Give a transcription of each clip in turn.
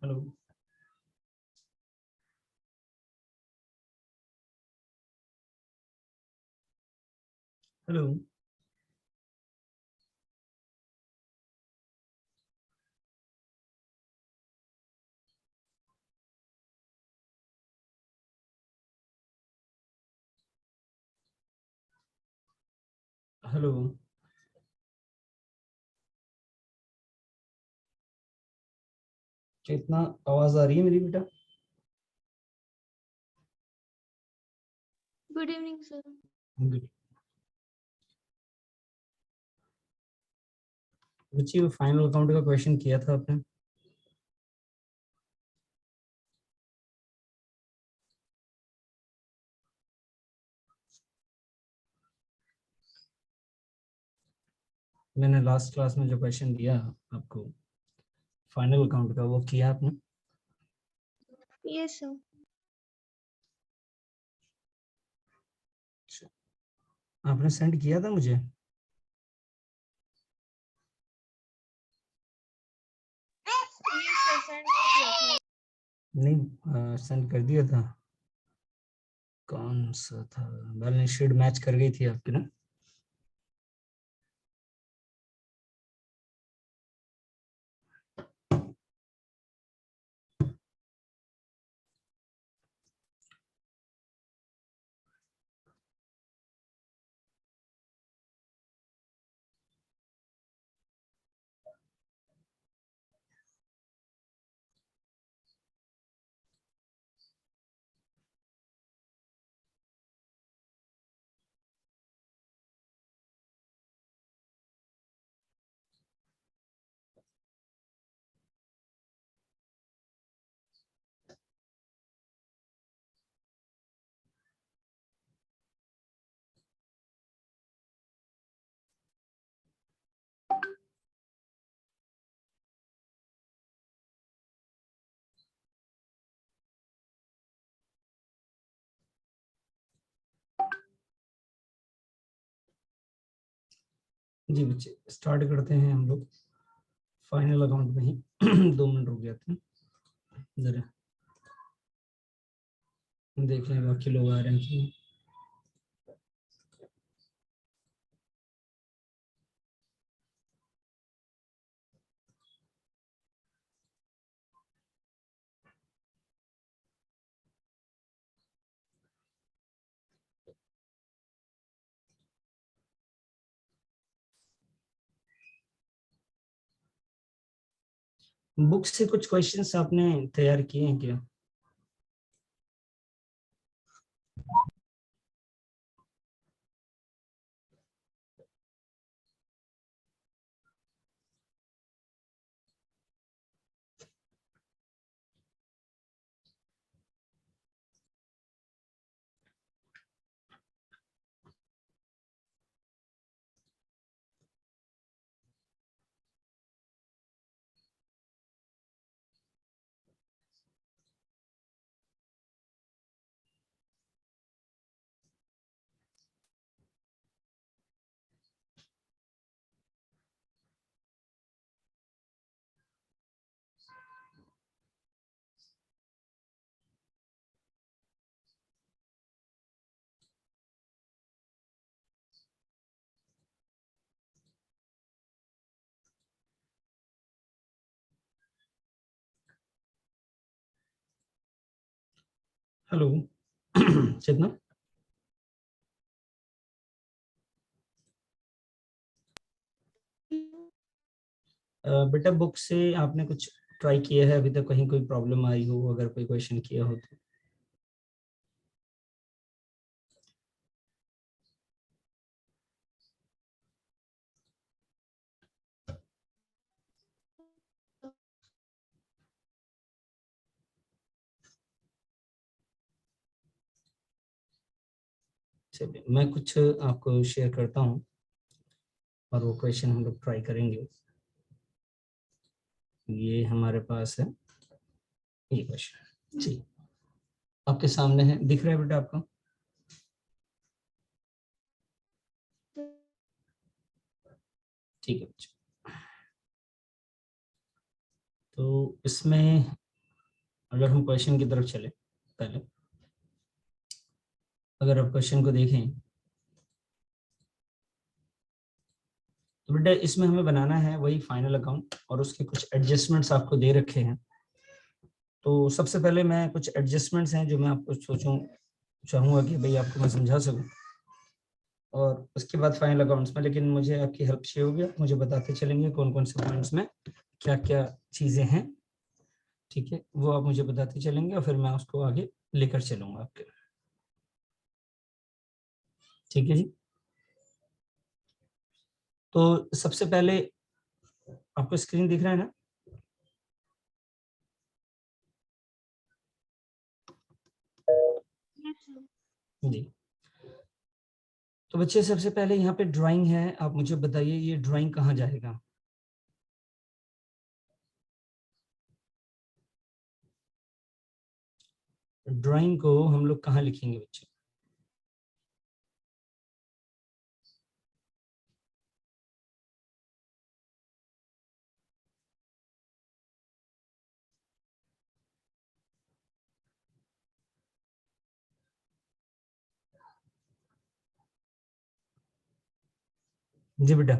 Hello. Hello. Hello. कितना आवाज आ रही है मेरी बेटा? Good evening sir. गुड। बच्ची वो फाइनल अकाउंट का क्वेश्चन किया था आपने? मैंने लास्ट क्लास में जो क्वेश्चन दिया आपको फाइनल अकाउंट का, वो किया आपने? Yes sir. आपने सेंड किया था मुझे? नहीं, सेंड कर दिया था। कौन सा था? बैलेंस शीट मैच कर गई थी आपकी ना? जी बच्चे, स्टार्ट करते हैं हम लोग फाइनल अकाउंट में ही। 2 मिनट रुक जाते हैं जरा, देख लें बाकी लोग आ रहे हैं कि नहीं। बुक से कुछ क्वेश्चंस आपने तैयार किए हैं क्या? हेलो। चेतना, बेटा बुक से आपने कुछ ट्राई किया है अभी तक? कहीं कोई प्रॉब्लम आई हो, अगर कोई क्वेश्चन किया हो तो? चलिए, मैं कुछ आपको शेयर करता हूँ और वो क्वेश्चन हम लोग ट्राई करेंगे। ये हमारे पास है ये क्वेश्चन जी, आपके सामने है, दिख रहा है बेटा आपको? ठीक है बच्चों, तो इसमें अगर हम क्वेश्चन की तरफ चले पहले, अगर आप क्वेश्चन को देखें तो बेटा इसमें हमें बनाना है वही फाइनल अकाउंट और उसके कुछ एडजस्टमेंट्स आपको दे रखे हैं। तो सबसे पहले मैं कुछ एडजस्टमेंट्स हैं जो मैं आपको चाहूँगा कि भाई आपको मैं समझा सकूं, और उसके बाद फाइनल अकाउंट्स में, लेकिन मुझे आपकी हेल्प चाहिए होगी, आप मुझे बताते चलेंगे कौन कौन से पॉइंट्स में क्या क्या चीज़ें हैं, ठीक है, वो आप मुझे बताते चलेंगे और फिर मैं उसको आगे लेकर चलूंगा आपके, ठीक है जी। तो सबसे पहले आपको स्क्रीन दिख रहा है ना? जी। तो बच्चे सबसे पहले यहाँ पे ड्राइंग है, आप मुझे बताइए ये ड्राइंग कहाँ जाएगा? ड्राइंग को हम लोग कहाँ लिखेंगे बच्चे? जी बेटा,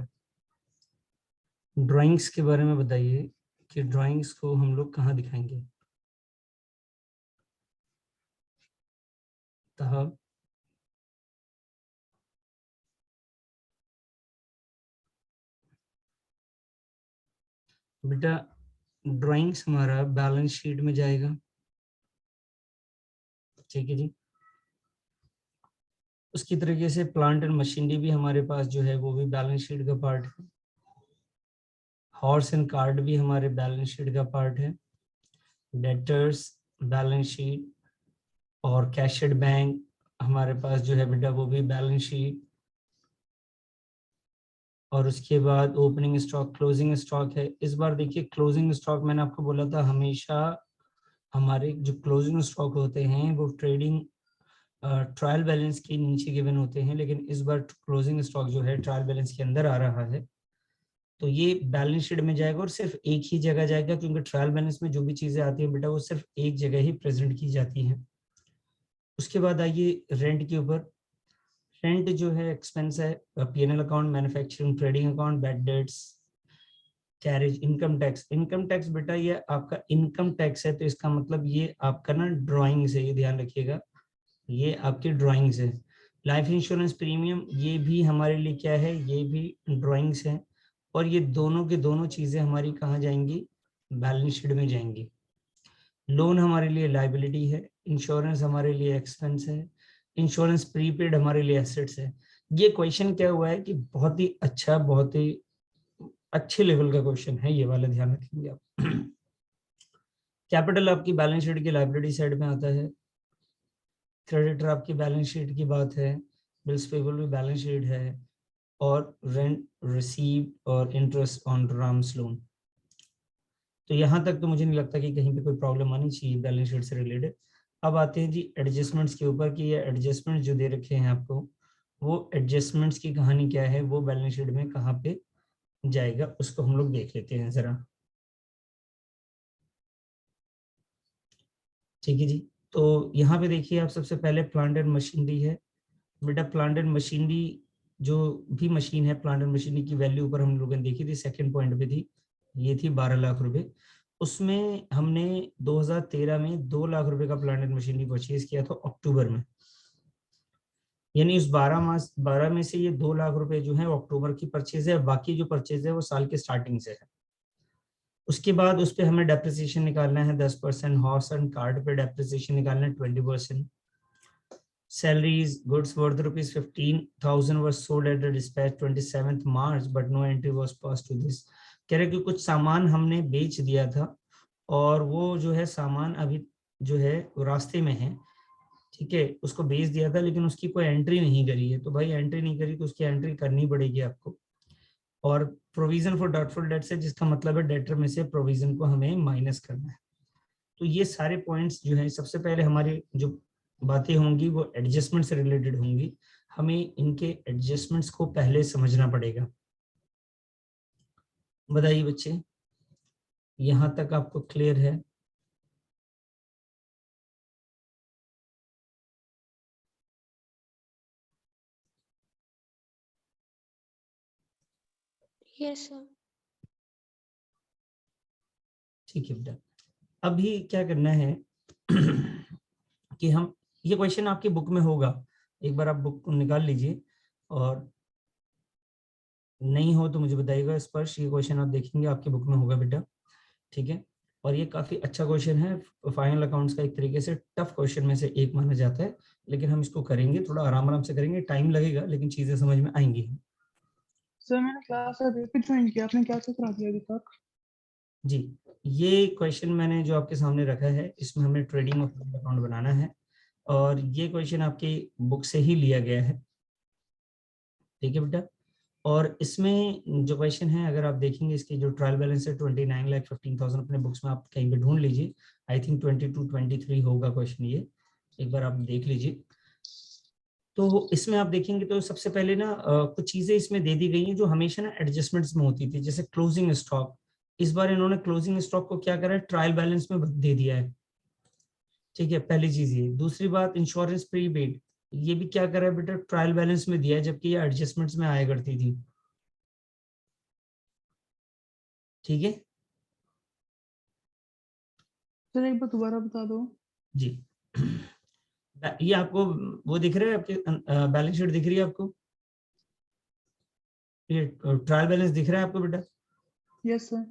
ड्राइंग्स के बारे में बताइए कि ड्राइंग्स को हम लोग कहाँ दिखाएंगे? तो बेटा ड्राइंग्स हमारा बैलेंस शीट में जाएगा, ठीक है जी। उसकी तरीके से प्लांट एंड मशीनरी भी हमारे पास जो है वो भी बैलेंस शीट का पार्ट है। हॉर्स एंड कार्ड भी हमारे बैलेंस शीट का पार्ट है। डेटर्स बैलेंस शीट, और कैशड बैंक हमारे पास जो है बेटा वो भी बैलेंस शीट। और उसके बाद ओपनिंग स्टॉक, क्लोजिंग स्टॉक है। इस बार देखिए क्लोजिंग स्टॉक मैंने आपको बोला था हमेशा हमारे जो क्लोजिंग स्टॉक होते हैं वो ट्रेडिंग ट्रायल बैलेंस के नीचे गिवन होते हैं, लेकिन इस बार क्लोजिंग स्टॉक जो है ट्रायल बैलेंस के अंदर आ रहा है, तो ये बैलेंस शीट में जाएगा और सिर्फ एक ही जगह जाएगा, क्योंकि ट्रायल बैलेंस में जो भी चीजें आती हैं बेटा वो सिर्फ एक जगह ही प्रेजेंट की जाती हैं। उसके बाद आइए रेंट के ऊपर। रेंट जो है एक्सपेंस है, PNL account, manufacturing trading account, bad debts, carriage, income tax. Income tax बेटा ये आपका इनकम टैक्स है, तो इसका मतलब ये आपका ना ड्राइंग से, ये ध्यान रखिएगा, ये आपकी ड्राइंग से। लाइफ इंश्योरेंस प्रीमियम ये भी हमारे लिए क्या है, ये भी ड्राइंग्स है, और ये दोनों के दोनों चीजें हमारी कहाँ जाएंगी, बैलेंस शीट में जाएंगी। लोन हमारे लिए लाइबिलिटी है, इंश्योरेंस हमारे लिए एक्सपेंस है, इंश्योरेंस प्रीपेड हमारे लिए एसेट्स है। ये क्वेश्चन क्या हुआ है कि बहुत ही अच्छा, बहुत ही अच्छे लेवल का क्वेश्चन है ये वाला, ध्यान रखेंगे आप। कैपिटल आपकी बैलेंस शीट की लाइबिलिटी साइड में आता है। क्रेडिटर आपकी बैलेंस शीट की बात है। बिल्स पेबल भी बैलेंस शीट है। और रेंट रिसीव और इंटरेस्ट ऑन राम्स लोन। तो यहाँ तक तो मुझे नहीं लगता कि कहीं पे कोई प्रॉब्लम आनी चाहिए बैलेंस शीट से रिलेटेड। अब आते हैं जी एडजस्टमेंट्स के ऊपर, कि ये एडजस्टमेंट्स जो दे रखे हैं आपको, वो एडजस्टमेंट्स की कहानी क्या है, वो बैलेंस शीट में कहाँ पे जाएगा, उसको हम लोग देख लेते हैं जरा, ठीक है जी। तो यहाँ पे देखिए आप, सबसे पहले प्लांट एंड मशीनरी है। बेटा प्लांट एंड मशीनरी, जो भी मशीन है प्लांट एंड मशीनरी की वैल्यू ऊपर हम लोगों ने देखी थी, सेकंड पॉइंट पे थी, ये थी 12 लाख रुपए। उसमें हमने 2013 में 2 लाख रुपए का प्लांट एंड मशीनरी परचेज किया था अक्टूबर में, यानी उस 12 में से ये 2 लाख रुपए जो है अक्टूबर की परचेज है, बाकी जो परचेज है वो साल के स्टार्टिंग से है। उसके बाद उस पर हमें डेप्रिसिएशन निकालना है 10%, हॉर्स एंड कार्ड पे डेप्रिसिएशन निकालना है 20%। Salaries, goods worth rupees 15,000 was sold at the dispatch 27th March, but no entry was passed to this. कह रहे कि कुछ सामान हमने बेच दिया था और वो जो है सामान अभी जो है वो रास्ते में है, ठीक है, उसको बेच दिया था लेकिन उसकी कोई एंट्री नहीं करी है, तो भाई एंट्री नहीं करी तो उसकी एंट्री करनी पड़ेगी आपको। और प्रोविजन फॉर डाउटफुल डेट्स है, जिसका मतलब है डेटर में से प्रोविजन को हमें माइनस करना है। तो ये सारे पॉइंट्स जो है, सबसे पहले हमारी जो बातें होंगी वो एडजस्टमेंट से रिलेटेड होंगी, हमें इनके एडजस्टमेंट्स को पहले समझना पड़ेगा। बताइए बच्चे, यहाँ तक आपको क्लियर है? Yes sir. ठीक है बेटा, अभी क्या करना है कि हम, ये क्वेश्चन आपकी बुक में होगा, एक बार आप बुक को निकाल लीजिए, और नहीं हो तो मुझे बताइएगा। स्पर्श, ये क्वेश्चन आप देखेंगे आपकी बुक में होगा बेटा, ठीक है। और ये काफी अच्छा क्वेश्चन है, फाइनल अकाउंट्स का एक तरीके से टफ क्वेश्चन में से एक माना जाता है, लेकिन हम इसको करेंगे, थोड़ा आराम आराम से करेंगे, टाइम लगेगा लेकिन चीजें समझ में आएंगी। सर मैंने क्लास अभी ज्वाइन किया, आपने क्या करा दिया अभी तक? जी, ये क्वेश्चन मैंने जो आपके सामने रखा है, इसमें हमें ट्रेडिंग अकाउंट बनाना है, और ये क्वेश्चन आपकी बुक से ही लिया गया है, ठीक है बेटा। और इसमें जो क्वेश्चन है, अगर आप देखेंगे, इसकी जो ट्रायल बैलेंस है 29,15,000, अपने बुक्स में आप कहीं पे ढूंढ लीजिए, आई थिंक 22-23 होगा क्वेश्चन ये, एक बार आप देख लीजिए। तो इसमें आप देखेंगे तो सबसे पहले ना कुछ चीजें इसमें दे दी गई हैं जो हमेशा ना एडजस्टमेंट्स में होती थी, जैसे क्लोजिंग स्टॉक। इस बार इन्होंने क्लोजिंग स्टॉक को क्या करा है, ट्रायल बैलेंस में दे दिया है, ठीक है, पहली चीज ये। दूसरी बात, इंश्योरेंस प्रीपेड, ये भी क्या करा है बेटा, ट्रायल बैलेंस में दिया है, जबकि ये एडजस्टमेंट्स में आया करती थी, ठीक है सर एक बार दोबारा बता दो। जी। ये आपको वो दिख रहा है, आपके बैलेंस शीट दिख रही है आपको, ये ट्रायल बैलेंस दिख रहा है आपको बेटा? Yes sir.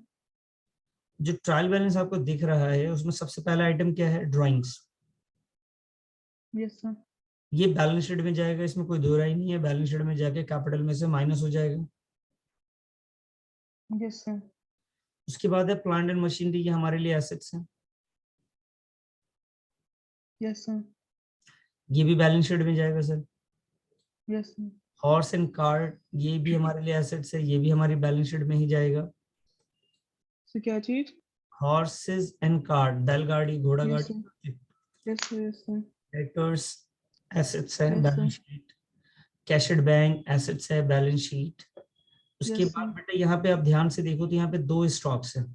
जो ट्रायल बैलेंस आपको दिख रहा है, उसमें सबसे पहला आइटम क्या है, ड्राइंग्स। Yes sir. ये बैलेंस शीट में जाएगा, इसमें कोई दो राय नहीं है, बैलेंस शीट में जाके कैपिटल में से माइनस हो जाएगा। Yes sir. उसके बाद है प्लांट एंड मशीनरी, ये हमारे लिए एसेट्स हैं, यस सर। ये भी बैलेंस शीट में जाएगा sir. Yes sir. Horse and cart, ये भी हमारे लिए एसेट्स है, ये भी हमारी बैलेंस शीट में ही जाएगा। सर क्या चीज? हॉर्सेस एंड कार्ट, बैलगाड़ी, घोड़ा यस गाड़ी, sir. Yes sir. Yes sir. Tractors assets है, yes balance sir. Sheet. Cash and bank assets है, बैलेंस शीट। उसके यस बाद सर। बेटा यहाँ पे आप ध्यान से देखो तो यहाँ पे दो स्टॉक्स है,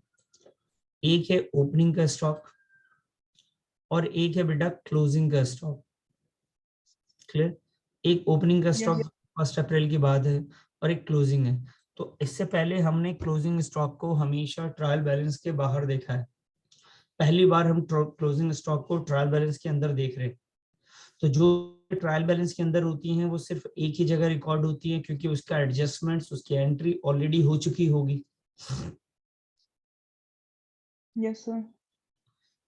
एक है ओपनिंग का स्टॉक और एक है बेटा क्लोजिंग का स्टॉक, क्लियर। एक ओपनिंग का स्टॉक यस 1 अप्रैल की बाद है, और एक क्लोजिंग है। तो इससे पहले हमने क्लोजिंग स्टॉक को हमेशा ट्रायल बैलेंस के बाहर देखा है, पहली बार हम क्लोजिंग स्टॉक को ट्रायल बैलेंस के अंदर देख रहे हैं। तो जो ट्रायल बैलेंस के अंदर होती हैं वो सिर्फ एक ही जगह रिकॉर्ड होती है, क्योंकि उसका एडजस्टमेंट्स, उसकी एंट्री ऑलरेडी हो चुकी होगी। Yes sir.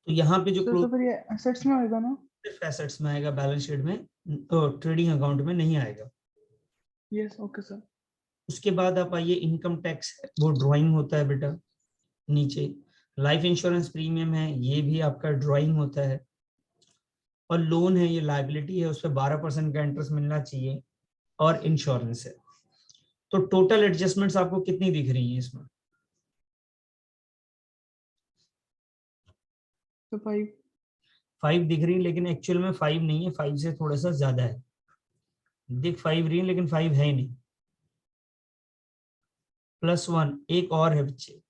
तो यहाँ पे जो सर तो फिर ये एसेट्स में आएगा ना? सिर्फ एसेट्स में आएगा, बैलेंस शीट में, ट्रेडिंग अकाउंट में नहीं आएगा। Yes okay sir. उसके बाद आप आइए, इनकम टैक्स, वो ड्राइंग होता है बेटा नीचे। लाइफ इंश्योरेंस प्रीमियम है, ये भी आपका ड्राइंग होता है। और लोन है, ये लाइबिलिटी है, उस पर 12% का इंटरेस्ट मिलना चाहिए। और इंश्योरेंस है। तो टोटल एडजस्टमेंट्स आपको कितनी दिख रही है इसमें? तो 5। 5 दिख रही है, लेकिन एक्चुअल में 5 नहीं है, 5 से थोड़ा सा ज्यादा है। दिख 5 रही है लेकिन 5 है नहीं। +1 एक और है बच्चे,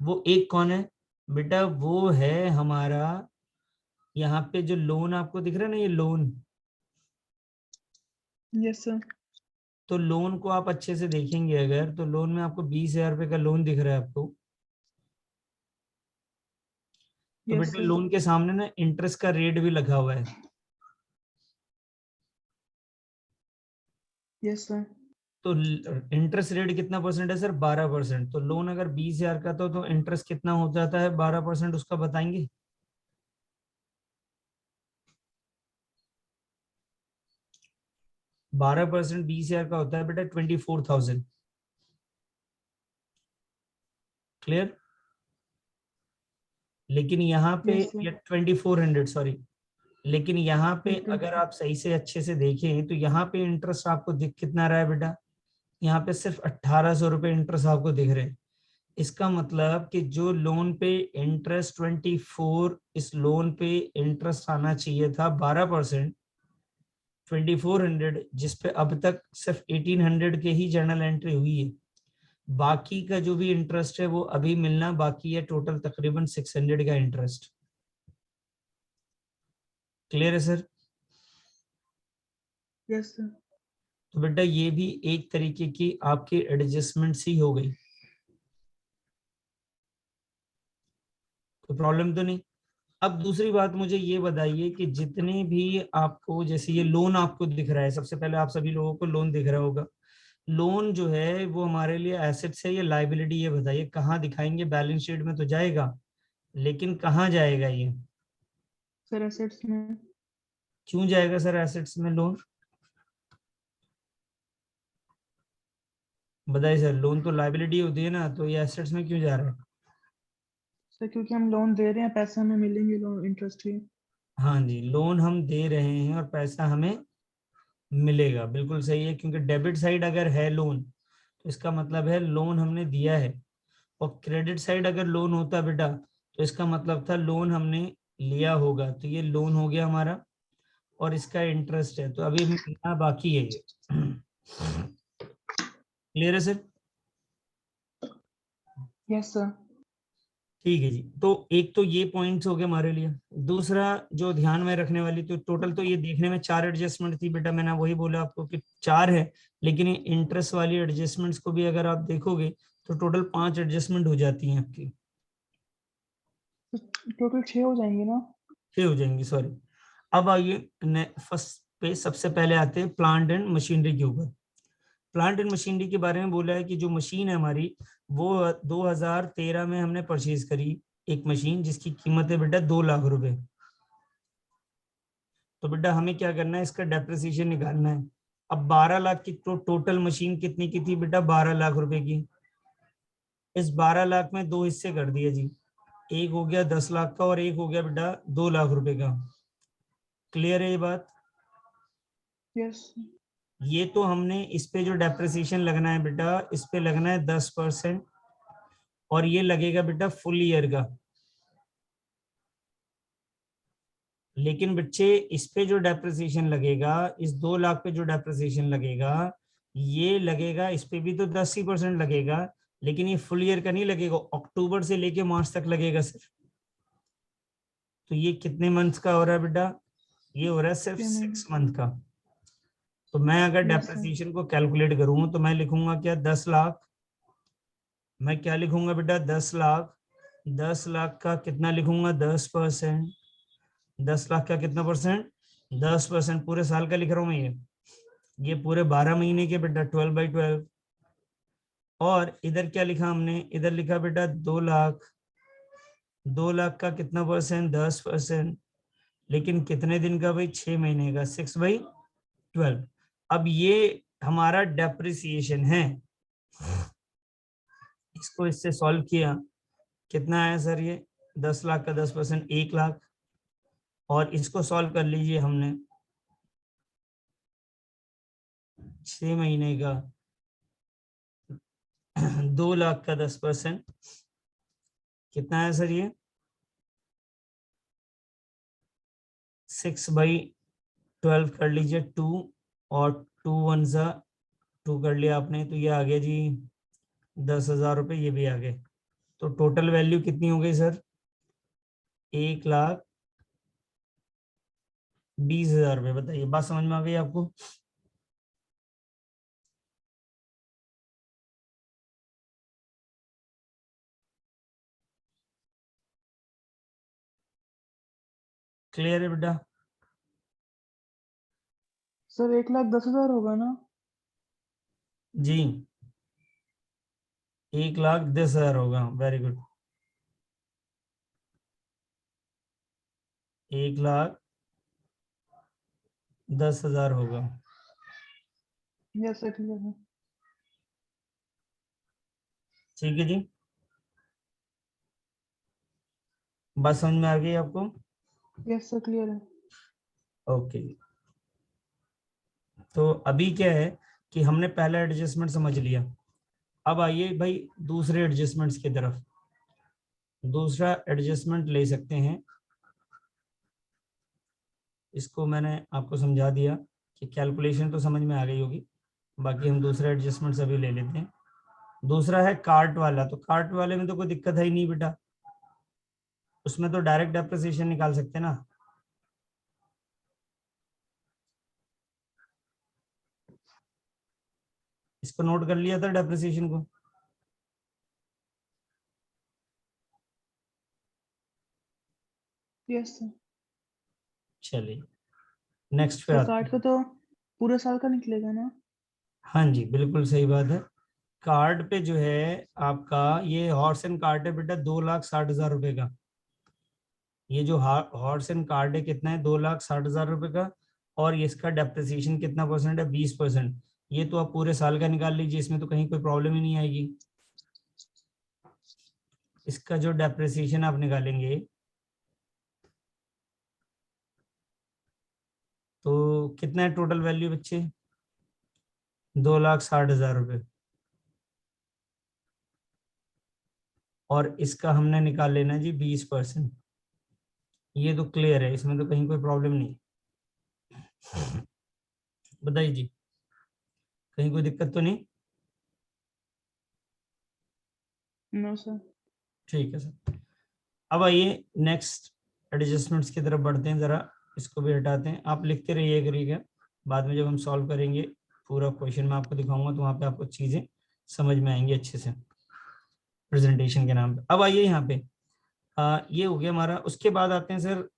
वो एक कौन है बेटा, वो है हमारा, यहाँ पे जो लोन आपको दिख रहा है ना, ये लोन। Yes sir. तो लोन को आप अच्छे से देखेंगे अगर, तो लोन में आपको 20,000 रुपए का लोन दिख रहा है आपको। तो यस बेटा सर। लोन के सामने ना इंटरेस्ट का रेट भी लगा हुआ है। Yes sir. तो इंटरेस्ट रेट कितना परसेंट है सर, 12%। तो लोन अगर 20,000 का तो इंटरेस्ट कितना हो जाता है, 12% उसका बताएंगे? 12% 20,000 का होता है बेटा 24,000, क्लियर। लेकिन यहाँ पे यस सर। 2400, सॉरी। लेकिन यहाँ पे ओके। अगर आप सही से अच्छे से देखें तो यहाँ पे इंटरेस्ट आपको दिख कितना रहा है बेटा, यहाँ पे सिर्फ 1,800 रुपए इंटरेस्ट आपको दिख रहे हैं। इसका मतलब कि जो लोन पे इंटरेस्ट 24, इस लोन पे इंटरेस्ट आना चाहिए था 12%, 2400, जिसपे अब तक सिर्फ 1800 के ही जर्नल एंट्री हुई है। बाकी का जो भी इंटरेस्ट है वो अभी मिलना बाकी है, टोटल तकरीबन 600 का इंटरेस्ट। क्लियर है सर? Yes sir. तो बेटा ये भी एक तरीके की आपकी एडजस्टमेंट ही हो गई। कोई प्रॉब्लम तो नहीं। अब दूसरी बात मुझे ये बताइए कि जितने भी आपको, जैसे ये लोन आपको दिख रहा है, सबसे पहले आप सभी लोगों को लोन दिख रहा होगा। लोन जो है वो हमारे लिए एसेट्स है या लाइबिलिटी, ये बताइए कहाँ दिखाएंगे? बैलेंस शीट में तो जाएगा, लेकिन कहाँ जाएगा ये? सर एसेट्स में। क्यों जाएगा सर एसेट्स में लोन? बताइए सर, लोन तो लाइबिलिटी होती है ना, तो ये एसेट्स में क्यों जा रहा है? सर क्योंकि हम लोन दे रहे हैं, पैसे हमें मिलेंगे लोन इंटरेस्ट ही। हाँ जी, लोन हम दे रहे हैं और पैसा हमें मिलेगा, बिल्कुल सही है। क्योंकि डेबिट साइड अगर है लोन, तो इसका मतलब है लोन हमने दिया है। और क्रेडिट साइड अगर लोन होता बेटा, तो इसका मतलब था लोन हमने लिया होगा। तो ये लोन हो गया हमारा, और इसका इंटरेस्ट है, तो अभी मिलना बाकी है ये। क्लियर है सर? Yes sir. ठीक है जी। तो एक तो ये पॉइंट्स हो गए हमारे लिए। दूसरा जो ध्यान में रखने वाली, तो टोटल तो ये देखने में 4 एडजस्टमेंट थी बेटा, मैंने वही बोला आपको कि 4 है, लेकिन ये इंटरेस्ट वाली एडजस्टमेंट्स को भी अगर आप देखोगे तो टोटल 5 एडजस्टमेंट हो जाती हैं आपकी। टोटल 6 हो जाएंगे ना? 6 हो जाएंगी, सॉरी। अब आइए फर्स्ट पे, सबसे पहले आते हैं प्लांट एंड मशीनरी के ऊपर। प्लांट एंड मशीनरी के बारे में बोला है कि जो मशीन है हमारी, वो 2013 में हमने परचेज करी एक मशीन, जिसकी कीमत है बेटा 2 लाख रुपए। तो बेटा हमें क्या करना है, इसका डेप्रिसिएशन निकालना है। अब 12 लाख की टोटल मशीन कितनी की थी बेटा? 12 लाख रुपए की। इस 12 लाख में दो हिस्से कर दिए जी, एक हो गया 10 लाख का और एक हो गया बेटा 2 लाख रुपए का। क्लियर है ये बात? यस। ये तो हमने इस पे जो डेप्रिसिएशन लगना है बेटा, इस पे लगना है 10%, और ये लगेगा बेटा फुल ईयर का। लेकिन बच्चे इस पे जो डेप्रिसिएशन लगेगा, इस 2 लाख पे जो डेप्रिसिएशन लगेगा, ये लगेगा, इस पे भी तो 10% लगेगा, लेकिन ये फुल ईयर का नहीं लगेगा, अक्टूबर से लेके मार्च तक लगेगा सिर्फ। तो ये कितने मंथ्स का हो रहा है बेटा? ये हो रहा है सिर्फ 6 मंथ का। तो मैं अगर यस सर। डेप्रिसिएशन को कैलकुलेट करूं तो मैं लिखूंगा क्या? 10 लाख। मैं क्या लिखूंगा बेटा? 10 लाख। 10 लाख का कितना लिखूंगा? 10%। 10 लाख का कितना परसेंट? 10%। पूरे साल का लिख रहा हूं मैं ये पूरे 12 महीने के बेटा, 12/12। और इधर क्या लिखा हमने? इधर लिखा बेटा 2 लाख। 2 लाख का कितना परसेंट? 10%। लेकिन कितने दिन का भाई? 6 महीने का, 6/12। अब ये हमारा डेप्रिसिएशन है। इसको इससे सॉल्व किया, कितना आया सर ये? 10 लाख का 10%, 1 लाख। और इसको सॉल्व कर लीजिए हमने, 6 महीने का 2 लाख का 10%, कितना है सर ये? 6/12 कर लीजिए, 2। और 2 1 2 कर लिया आपने, तो ये आ गया जी 10,000 रुपये, ये भी आ गए। तो टोटल वैल्यू कितनी हो गई सर? 1,20,000 रुपये। बताइए, बात समझ में आ गई आपको? क्लियर है बेटा? सर 1,10,000 होगा ना? जी, 1,10,000 होगा। Very good. 1,10,000 होगा। यस सर क्लियर है। ठीक है जी, बात समझ में आ गई आपको? यस सर क्लियर है। ओके। तो अभी क्या है कि हमने पहला एडजस्टमेंट समझ लिया। अब आइए भाई दूसरे एडजस्टमेंट्स की तरफ। दूसरा एडजस्टमेंट ले सकते हैं, इसको मैंने आपको समझा दिया कि कैलकुलेशन तो समझ में आ गई होगी। बाकी हम दूसरा एडजस्टमेंट अभी ले लेते हैं। दूसरा है कार्ट वाला। तो कार्ट वाले में तो कोई दिक्कत है ही नहीं बेटा, उसमें तो डायरेक्ट डेप्रिसिएशन निकाल सकते हैं ना। इसको नोट कर लिया था डेप्रिसिएशन को? Yes sir. चलिए नेक्स्ट पे सर आते कार्ड हैं। का तो पूरे साल का निकलेगा ना? हाँ जी बिल्कुल सही बात है। कार्ड पे जो है आपका ये हॉर्स एंड कार्ड है बेटा 2,60,000 रुपए का। ये जो हॉर्स एंड कार्ड है कितना है 2,60,000 रुपए का। और ये इसका डेप्रिसिएशन कितना परसेंट है 20%। ये तो आप पूरे साल का निकाल लीजिए, इसमें तो कहीं कोई प्रॉब्लम ही नहीं आएगी। इसका जो डेप्रिसिएशन आप निकालेंगे तो कितना है टोटल वैल्यू बच्चे 2,60,000 रुपए। और इसका हमने निकाल लेना जी 20%। ये तो क्लियर है, इसमें तो कहीं कोई प्रॉब्लम नहीं। बताइए जी कहीं कोई दिक्कत तो नहीं। No sir. ठीक है सर। अब आइए नेक्स्ट एडजस्टमेंट्स की तरफ बढ़ते हैं। जरा इसको भी हटाते हैं, आप लिखते रहिए करिएगा। बाद में जब हम सॉल्व करेंगे पूरा क्वेश्चन मैं आपको दिखाऊंगा तो वहां पे आपको चीजें समझ में आएंगी अच्छे से प्रेजेंटेशन के नाम पे। अब आइए यहाँ पे ये हो गया हमारा। उसके बाद आते हैं सर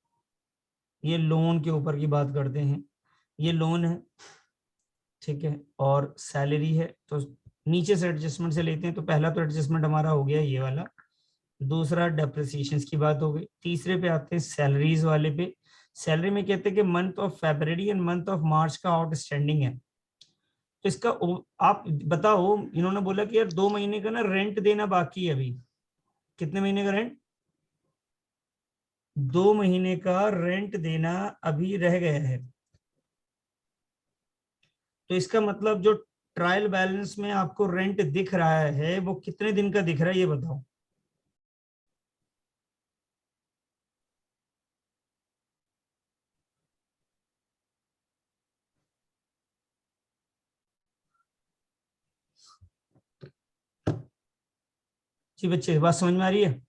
ये लोन के ऊपर की बात करते हैं। ये लोन है ठीक है और सैलरी है। तो नीचे से एडजस्टमेंट से लेते हैं। तो पहला तो एडजस्टमेंट हमारा हो गया ये वाला। दूसरा डेप्रिसिएशन की बात हो गई। तीसरे पे आते हैं सैलरीज वाले पे। सैलरी में कहते हैं कि month of February and month of March का आउटस्टैंडिंग है। तो इसका आप बताओ, इन्होंने बोला कि यार 2 महीने का ना रेंट देना बाकी है अभी। कितने महीने का रेंट 2 महीने का रेंट देना अभी रह गया है। तो इसका मतलब जो ट्रायल बैलेंस में आपको रेंट दिख रहा है वो कितने दिन का दिख रहा है ये बताओ। जी बच्चे बात समझ में आ रही है।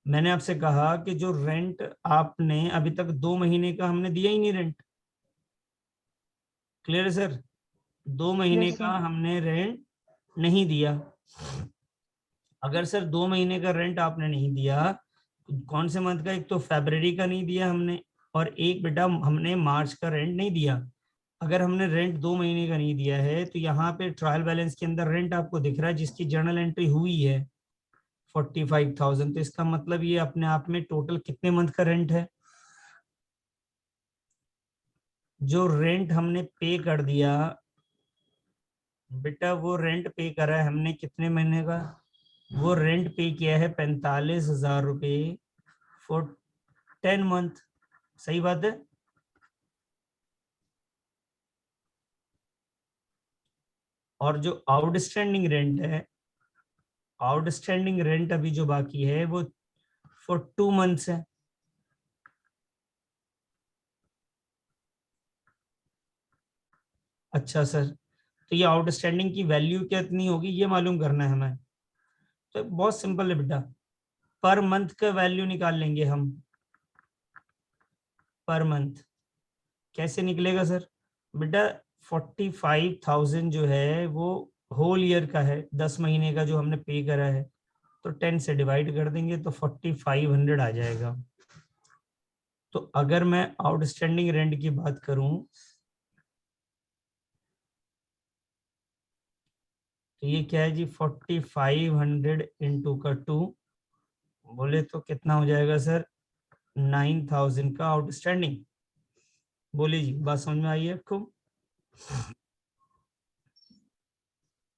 मैंने आपसे कहा कि जो रेंट आपने अभी तक 2 महीने का हमने दिया ही नहीं रेंट। क्लियर है सर। 2 महीने यस का सर। हमने रेंट नहीं दिया। अगर सर 2 महीने का रेंट आपने नहीं दिया, कौन से मंथ का, एक तो फरवरी का नहीं दिया हमने और एक बेटा हमने मार्च का रेंट नहीं दिया। अगर हमने रेंट 2 महीने का नहीं दिया है तो यहाँ पे ट्रायल बैलेंस के अंदर रेंट आपको दिख रहा है जिसकी जर्नल एंट्री हुई है 45,000। तो इसका मतलब ये अपने आप में टोटल कितने मंथ का रेंट है। जो रेंट हमने पे कर दिया बेटा, वो रेंट पे करा है हमने कितने महीने का, वो रेंट पे किया है 45,000 रुपये फॉर 10 मंथ। सही बात है। और जो आउटस्टैंडिंग रेंट है, आउटस्टैंडिंग रेंट अभी जो बाकी है वो फॉर 2 मंथ्स है। अच्छा सर, तो ये आउटस्टैंडिंग की वैल्यू कितनी होगी ये मालूम करना है हमें। तो बहुत सिंपल है बेटा, पर मंथ का वैल्यू निकाल लेंगे हम। पर मंथ कैसे निकलेगा सर बेटा, 45,000 जो है वो होल ईयर का है, 10 महीने का जो हमने पे करा है। तो 10 से डिवाइड कर देंगे तो 4,500 आ जाएगा। तो अगर मैं आउटस्टैंडिंग रेंट की बात करूं तो ये क्या है जी 4,500 इंटू का 2 बोले तो कितना हो जाएगा सर 9,000 का आउटस्टैंडिंग। बोलिए जी बात समझ में आई है आपको।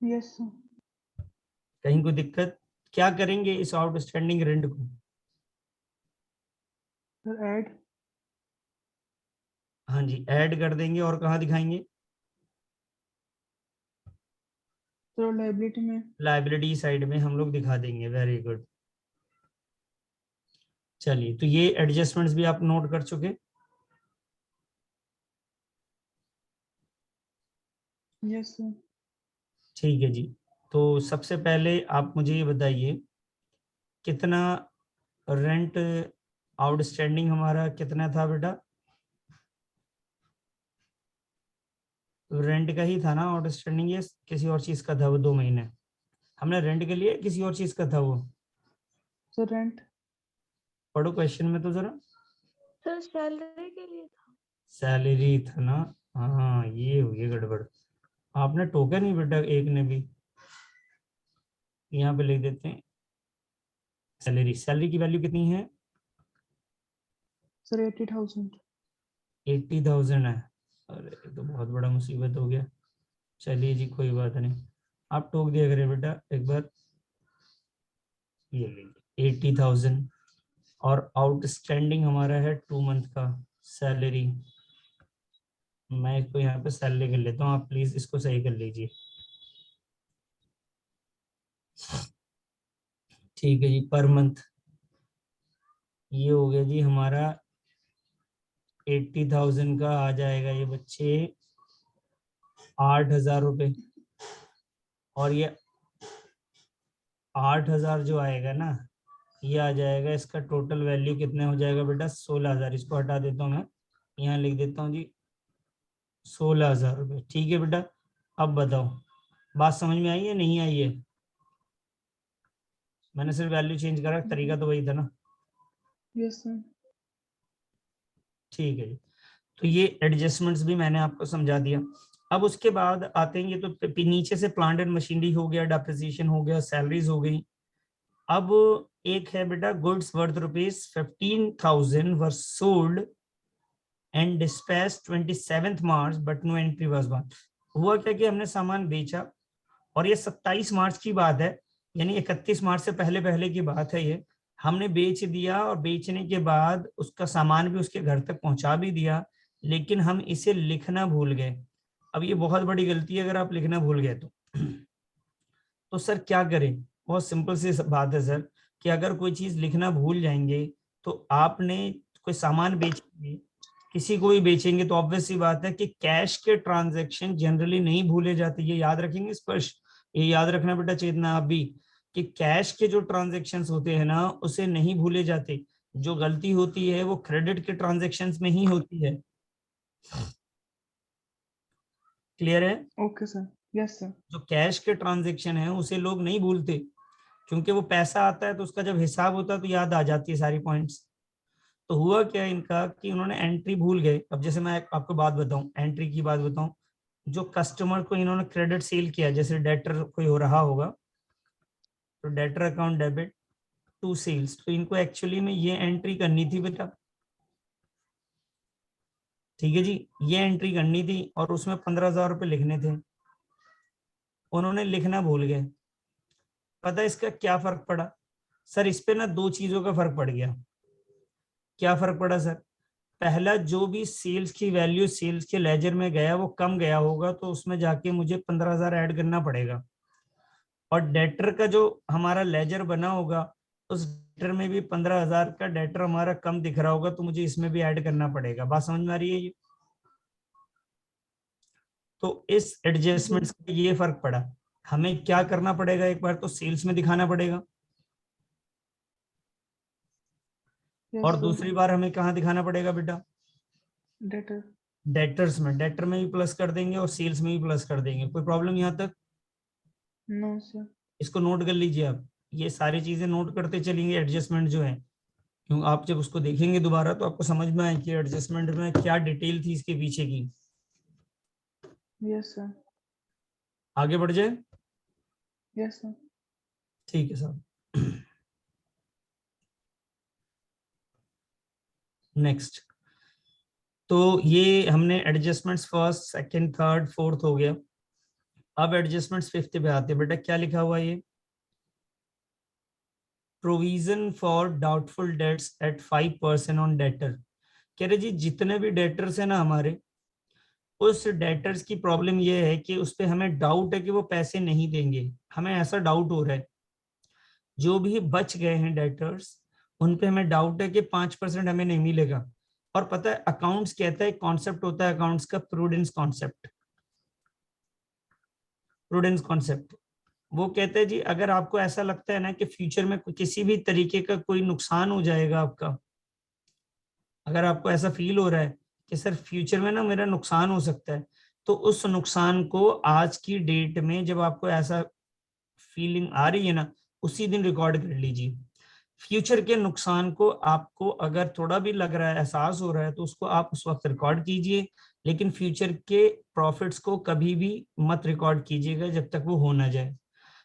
Yes sir. कहीं कोई दिक्कत। क्या करेंगे इस आउटस्टैंडिंग रेंट को। Sir add. हाँ जी ऐड कर देंगे और कहाँ दिखाएंगे, सर लाइबिलिटी में। लाइबिलिटी साइड में हम लोग दिखा देंगे। Very good. चलिए तो ये एडजस्टमेंट्स भी आप नोट कर चुके। Yes sir. ठीक है जी। तो सबसे पहले आप मुझे ये बताइए कितना रेंट आउटस्टैंडिंग हमारा कितना था बेटा। रेंट का ही था ना आउटस्टैंडिंग, ये किसी और चीज का था वो 2 महीने हमने रेंट के लिए, किसी और चीज का था वो। Sir rent. पढ़ो क्वेश्चन में तो जरा। सर सैलरी के लिए था। सैलरी था ना, हाँ ये हुई गड़बड़। आपने टोका नहीं बेटा एक ने भी, यहाँ पे लिख देते हैं सैलरी। सैलरी की वैल्यू कितनी है? सर 80,000। 80,000 है। अरे ये तो बहुत बड़ा मुसीबत हो गया। चलिए जी कोई बात नहीं, आप टोक दिया करें बेटा एक बार। ये लीजिए 80,000, और आउटस्टैंडिंग हमारा है 2 मंथ का सैलरी। मैं इसको यहाँ पे सैलरी कर लेता हूँ, आप प्लीज इसको सही कर लीजिए। ठीक है जी, पर मंथ ये हो गया जी हमारा 80,000 का आ जाएगा ये बच्चे 8,000 रुपये। और ये 8,000 जो आएगा ना, ये आ जाएगा, इसका टोटल वैल्यू कितने हो जाएगा बेटा? 16,000। इसको हटा देता हूँ मैं, यहाँ लिख देता हूँ जी 16,000 रुपये। ठीक है बेटा, अब बताओ बात समझ में आई है नहीं आई है? मैंने सिर्फ वैल्यू चेंज करा, तरीका तो वही था ना। Yes sir. ठीक है जी, तो ये एडजस्टमेंट्स भी मैंने आपको समझा दिया। अब उसके बाद आते हैं, ये तो नीचे से प्लांट एंड मशीनरी हो गया, डेप्रिसिएशन हो गया, सैलरीज हो गई। अब एक है बेटा goods worth ₹15,000 were sold and dispatch 27 March but no entry was one. हुआ क्या कि हमने सामान बेचा, और ये 27 मार्च की बात है, यानी 31 मार्च से पहले पहले की बात है ये। हमने बेच दिया, और बेचने के बाद उसका सामान भी उसके घर तक पहुंचा भी दिया, लेकिन हम इसे लिखना भूल गए। अब ये बहुत बड़ी गलती है अगर आप लिखना भूल गए तो सर क्या करें? बहुत सिंपल सी बात है सर, कि अगर कोई चीज लिखना भूल जाएंगे, तो आपने कोई सामान बेचेंगे, किसी को भी बेचेंगे, तो ऑब्वियस सी बात है कि कैश के ट्रांजैक्शन जनरली नहीं भूले जाते। ये याद रखेंगे स्पष्ट, ये याद रखना बेटा चेतना आप भी, कि कैश के जो ट्रांजैक्शंस होते हैं ना, उसे नहीं भूले जाते। जो गलती होती है वो क्रेडिट के ट्रांजैक्शंस में ही होती है। क्लियर है? Okay sir. Yes sir. जो कैश के ट्रांजैक्शन है उसे लोग नहीं भूलते, क्योंकि वो पैसा आता है तो उसका जब हिसाब होता है तो याद आ जाती है सारी पॉइंट्स। तो हुआ क्या इनका कि उन्होंने एंट्री भूल गए। अब जैसे मैं आपको बात बताऊं, एंट्री की बात बताऊं, जो कस्टमर को इन्होंने क्रेडिट सेल किया, जैसे डेटर कोई हो रहा होगा, तो debtor account debit to sales, तो इनको एक्चुअली में ये एंट्री करनी थी बेटा। ठीक है जी, ये एंट्री करनी थी और उसमें 15,000 रुपये लिखने थे, उन्होंने लिखना भूल गए। पता है इसका क्या फर्क पड़ा? सर इस पे ना दो चीजों का फर्क पड़ गया। क्या फर्क पड़ा सर? पहला, जो भी सेल्स की वैल्यू सेल्स के लेजर में गया वो कम गया होगा, तो उसमें जाके मुझे 15,000 ऐड करना पड़ेगा। और डेटर का जो हमारा लेजर बना होगा, उस डेटर में भी 15,000 का डेटर हमारा कम दिख रहा होगा, तो मुझे इसमें भी ऐड करना पड़ेगा। बात समझ में आ रही है ये? तो इस एडजस्टमेंट्स का ये फर्क पड़ा। हमें क्या करना पड़ेगा? एक बार तो सेल्स में दिखाना पड़ेगा, यस और सर। दूसरी बार हमें कहाँ दिखाना पड़ेगा बेटा? डेटर। डेटर्स में। डेटर में भी प्लस कर देंगे और सेल्स में भी प्लस कर देंगे। कोई प्रॉब्लम यहाँ तक? No sir. इसको नोट कर लीजिए आप, ये सारी चीजें नोट करते चलेंगे एडजस्टमेंट जो है, क्यों आप जब उसको देखेंगे दोबारा तो आपको समझ में आए कि एडजस्टमेंट में क्या डिटेल थी इसके पीछे की। Yes sir. आगे बढ़ जाए? Yes sir. ठीक है साहब। नेक्स्ट, तो ये हमने adjustments first second third fourth हो गया। अब एडजस्टमेंट्स फिफ्थ पे आते हैं बेटा। क्या लिखा हुआ है ये? Provision for doubtful debts at 5% on debtor. कह रहे जी जितने भी डेटर्स है ना हमारे, उस डेटर्स की प्रॉब्लम ये है कि उस पे हमें डाउट है कि वो पैसे नहीं देंगे। हमें ऐसा डाउट हो रहा है, जो भी बच गए हैं डेटर्स, उन पे हमें डाउट है कि 5% हमें नहीं मिलेगा। और पता है अकाउंट्स कहता है, कॉन्सेप्ट होता है अकाउंट्स का प्रूडेंस कॉन्सेप्ट। प्रूडेंस कॉन्सेप्ट वो कहते हैं जी, अगर आपको ऐसा लगता है ना कि फ्यूचर में किसी भी तरीके का कोई नुकसान हो जाएगा आपका, अगर आपको ऐसा फील हो रहा है कि सर फ्यूचर में ना मेरा नुकसान हो सकता है, तो उस नुकसान को आज की डेट में जब आपको ऐसा फीलिंग आ रही है ना, उसी दिन रिकॉर्ड कर लीजिए। फ्यूचर के नुकसान को आपको अगर थोड़ा भी लग रहा है, एहसास हो रहा है, तो उसको आप उस वक्त रिकॉर्ड कीजिए, लेकिन फ्यूचर के प्रॉफिट्स को कभी भी मत रिकॉर्ड कीजिएगा जब तक वो हो ना जाए।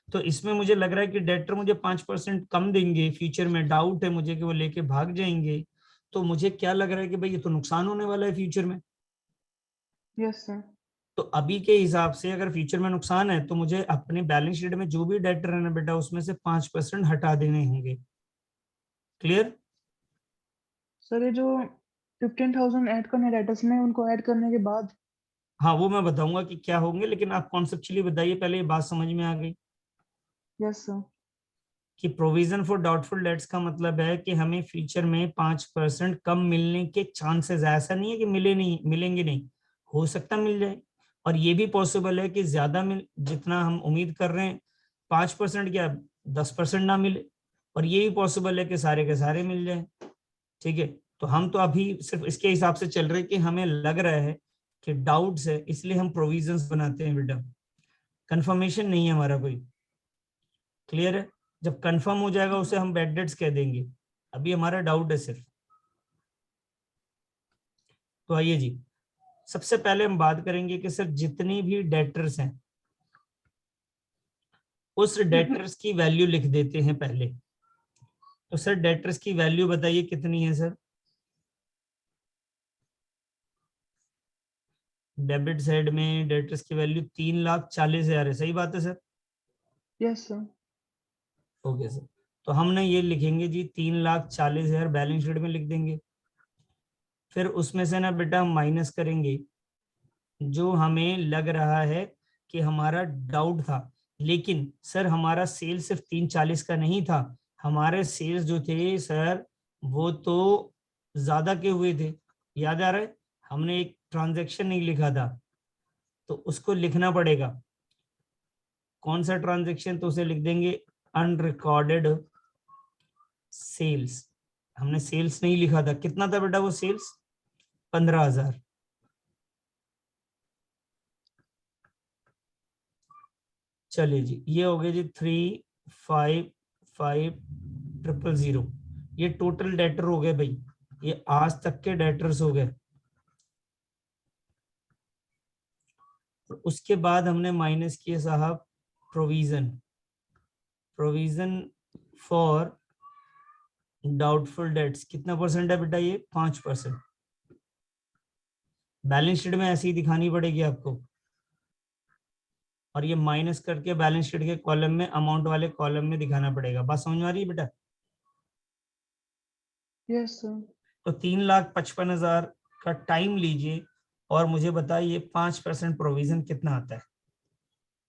तो इसमें मुझे लग रहा है कि डेटर मुझे 5% कम देंगे, फ्यूचर में डाउट है मुझे कि वो लेके भाग जाएंगे, तो मुझे क्या लग रहा है कि भाई ये तो नुकसान होने वाला है फ्यूचर में। Yes sir. तो अभी के हिसाब से अगर फ्यूचर में नुकसान है तो मुझे अपने बैलेंस शीट में जो भी डेटर है ना बेटा, उसमें से 5% हटा देने होंगे। क्लियर? सर ये जो 15,000 ऐड करने डेटर्स में, उनको ऐड करने के बाद। हाँ, वो मैं बताऊंगा कि क्या होंगे, लेकिन आप कॉन्सेप्चुअली बताइए पहले, ये बात समझ में आ गई यस सर। कि प्रोविजन फॉर डाउटफुल डेट्स का मतलब है कि हमें फ्यूचर में 5% कम मिलने के चांसेस, ऐसा नहीं है कि मिलेंगे नहीं, हो सकता मिल जाए, और ये भी पॉसिबल है कि ज्यादा मिल, जितना हम उम्मीद कर रहे हैं 5% क्या 10% ना मिले, और ये भी पॉसिबल है कि सारे के सारे मिल जाए। ठीक है, तो हम तो अभी सिर्फ इसके हिसाब से चल रहे हैं कि हमें लग रहा है कि डाउट्स है, इसलिए हम प्रोविजंस बनाते हैं बेटा, कंफर्मेशन नहीं है हमारा कोई। क्लियर है? जब कंफर्म हो जाएगा उसे हम बैड डेट्स कह देंगे, अभी हमारा डाउट है सिर्फ। तो आइए जी, सबसे पहले हम बात करेंगे कि सर जितनी भी डेटर्स हैं उस डेटर्स की वैल्यू लिख देते हैं पहले। तो सर डेटर्स की वैल्यू बताइए कितनी है सर? डेबिट साइड में डेटर्स की वैल्यू 3,40,000 है, सही बात है sir? Yes sir. Okay sir, तो हमने ये लिखेंगे जी 3,40,000 बैलेंस शीट में लिख देंगे। फिर उसमें से ना बेटा हम माइनस करेंगे जो हमें लग रहा है कि हमारा डाउट था, लेकिन सर हमारा सेल सिर्फ 340 का नहीं था, हमारे सेल्स जो थे सर वो तो ज्यादा के हुए थे, याद आ रहा है? हमने एक ट्रांजैक्शन नहीं लिखा था, तो उसको लिखना पड़ेगा। कौन सा ट्रांजैक्शन? तो उसे लिख देंगे अनरिकॉर्डेड सेल्स। हमने सेल्स नहीं लिखा था, कितना था बेटा वो सेल्स? 15,000। चलिए जी, ये हो गए जी 355,000। ये टोटल डेटर हो गए भाई, ये आज तक के डेटर्स हो गए। उसके बाद हमने माइनस किए साहब provision, provision for doubtful dates. कितना परसेंट है बेटा? ये 5%। बैलेंस शीट में ऐसे ही दिखानी पड़ेगी आपको, और ये माइनस करके बैलेंस शीट के कॉलम में, अमाउंट वाले कॉलम में दिखाना पड़ेगा। बात समझ में आ रही है बेटा? Yes sir. तो 3,55,000 का टाइम लीजिए और मुझे बताइए 5% प्रोविजन कितना आता है?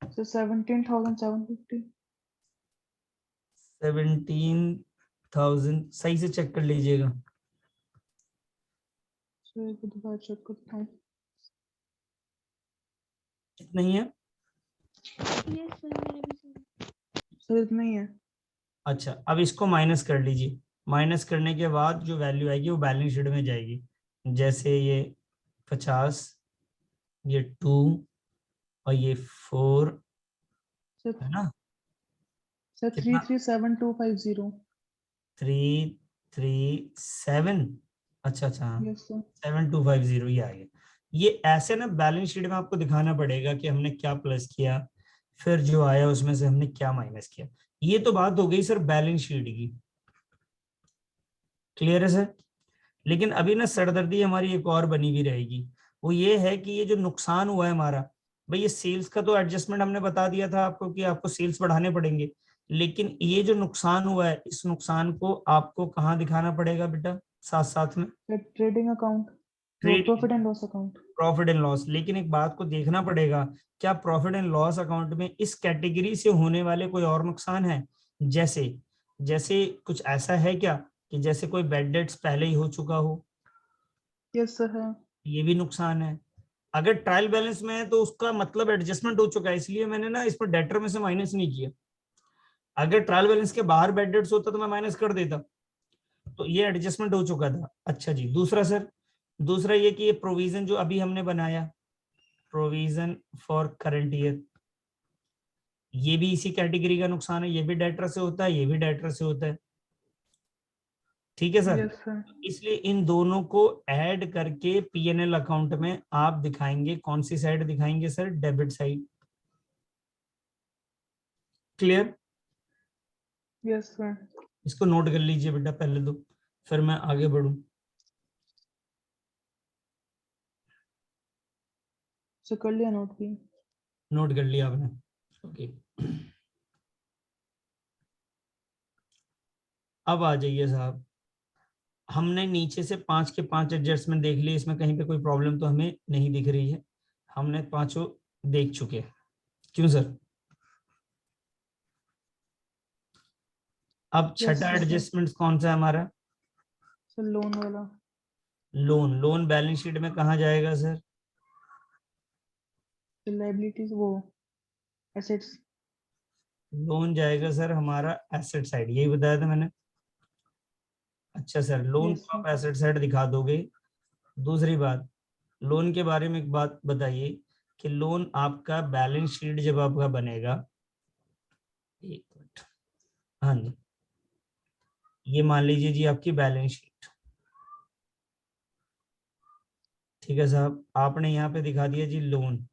सर 17,750। 17,000, सही से चेक कर लीजिएगा। सर एक दोबारा चेक करता हूँ। कितना ही है? यस सर, मेरा भी सर। सर इतना ही है। अच्छा, अब इसको माइनस कर लीजिए, माइनस करने के बाद जो वैल्यू आएगी वो बैलेंस शीट में जाएगी। जैसे ये 50, ये 2 और ये 4, सर है ना? सर कितना? 337250। 337। अच्छा अच्छा, यस सर। 7250 ये आ गया। ये ऐसे ना बैलेंस शीट में आपको दिखाना पड़ेगा कि हमने क्या प्लस किया, फिर जो आया उसमें से हमने क्या माइनस किया। ये तो बात हो गई सर बैलेंस शीट की। क्लियर है सर? लेकिन अभी ना सरदर्दी हमारी एक और बनी हुई रहेगी, वो ये है कि ये जो नुकसान हुआ है हमारा, भाई ये सेल्स का तो एडजस्टमेंट हमने बता दिया था आपको कि आपको सेल्स बढ़ाने पड़ेंगे, लेकिन ये जो नुकसान हुआ है इस नुकसान को आपको कहाँ दिखाना पड़ेगा बेटा साथ साथ में? सर ट्रेडिंग अकाउंट, वो trade profit and loss account. Profit and loss. लेकिन एक बात को देखना पड़ेगा, क्या प्रॉफिट एंड लॉस अकाउंट में इस कैटेगरी से होने वाले कोई और नुकसान है? जैसे जैसे कुछ ऐसा है क्या कि जैसे कोई बैड डेट्स पहले ही हो चुका हो, यस सर है। ये भी नुकसान है। अगर ट्रायल बैलेंस में है तो उसका मतलब एडजस्टमेंट हो चुका है, इसलिए मैंने ना इस पर डेटर में से माइनस नहीं किया। अगर ट्रायल बैलेंस के बाहर बैड डेट्स होता तो मैं माइनस कर देता, तो ये एडजस्टमेंट हो चुका था। अच्छा जी, दूसरा सर, दूसरा ये कि ये प्रोविजन जो अभी हमने बनाया, प्रोविजन फॉर करंट ईयर, ये भी इसी कैटेगरी का नुकसान है, ये भी डेटर से होता है, ये भी डेटर से होता है। ठीक है सर। Yes sir. इसलिए इन दोनों को ऐड करके पीएनएल अकाउंट में आप दिखाएंगे, कौन सी साइड दिखाएंगे sir? Debit side. Clear? Yes sir. इसको नोट कर लीजिए बेटा पहले तो, फिर मैं आगे बढ़ूं। सर कर लिया नोट भी। नोट कर लिया आपने? ओके। अब आ जाइए साहब, हमने नीचे से 5 के 5 एडजस्टमेंट देख लिए, इसमें कहीं पे कोई प्रॉब्लम तो हमें नहीं दिख रही है, हमने पांचों देख चुके हैं। क्यों सर? अब यस छठा सर। एडजस्टमेंट कौन सा है हमारा? सर लोन वाला। लोन। लोन बैलेंस शीट में कहाँ जाएगा सर? सर लाइबिलिटीज वो एसेट्स। लोन जाएगा सर हमारा एसेट साइड, यही बताया था मैंने। अच्छा सर, लोन यस को आप सर। एसेट साइड दिखा दोगे। दूसरी बात, लोन के बारे में एक बात बताइए कि लोन आपका बैलेंस शीट जब आपका बनेगा, एक मिनट, हाँ जी, ये मान लीजिए जी आपकी बैलेंस शीट, ठीक है साहब। आपने यहाँ पे दिखा दिया जी लोन,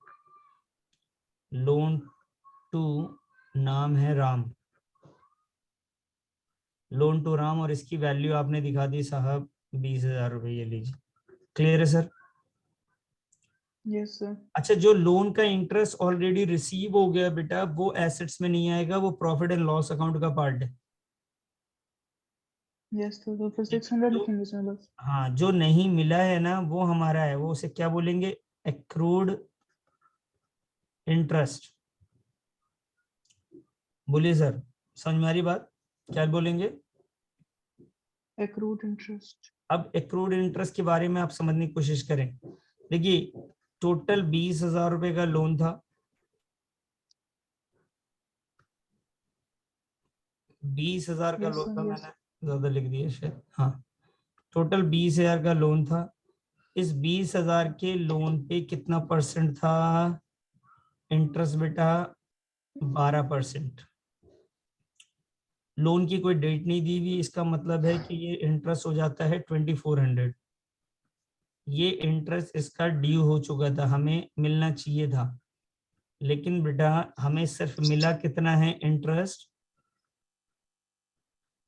लोन टू, नाम है राम, लोन टू राम, और इसकी वैल्यू आपने दिखा दी साहब 20,000 रुपये, ये लीजिए। क्लियर है सर? Yes sir. अच्छा, जो लोन का इंटरेस्ट ऑलरेडी रिसीव हो गया बेटा, वो एसेट्स में नहीं आएगा, वो प्रॉफिट एंड लॉस अकाउंट का पार्ट है। यस सर, तो फिर 600 जो, लिखेंगे इसमें बस। हाँ, जो नहीं मिला है ना वो हमारा है, वो उसे क्या बोलेंगे? Accrued interest. बोलिए सर, समझ में आ रही बात? क्या बोलेंगे? Accrued interest. अब एक्रूड इंटरेस्ट के बारे में आप समझने की कोशिश करें। देखिए, टोटल 20,000 रुपए का लोन था, 20,000 का यस लोन था, सर। यस। मैंने ज्यादा लिख दिया शायद, हाँ। टोटल 20,000 का लोन था। इस 20,000 के लोन पे कितना परसेंट था इंटरेस्ट बेटा? 12%। लोन की कोई डेट नहीं दी हुई, इसका मतलब है कि ये इंटरेस्ट हो जाता है 2400। ये इंटरेस्ट इसका ड्यू हो चुका था, हमें मिलना चाहिए था, लेकिन बेटा हमें सिर्फ मिला कितना है इंटरेस्ट?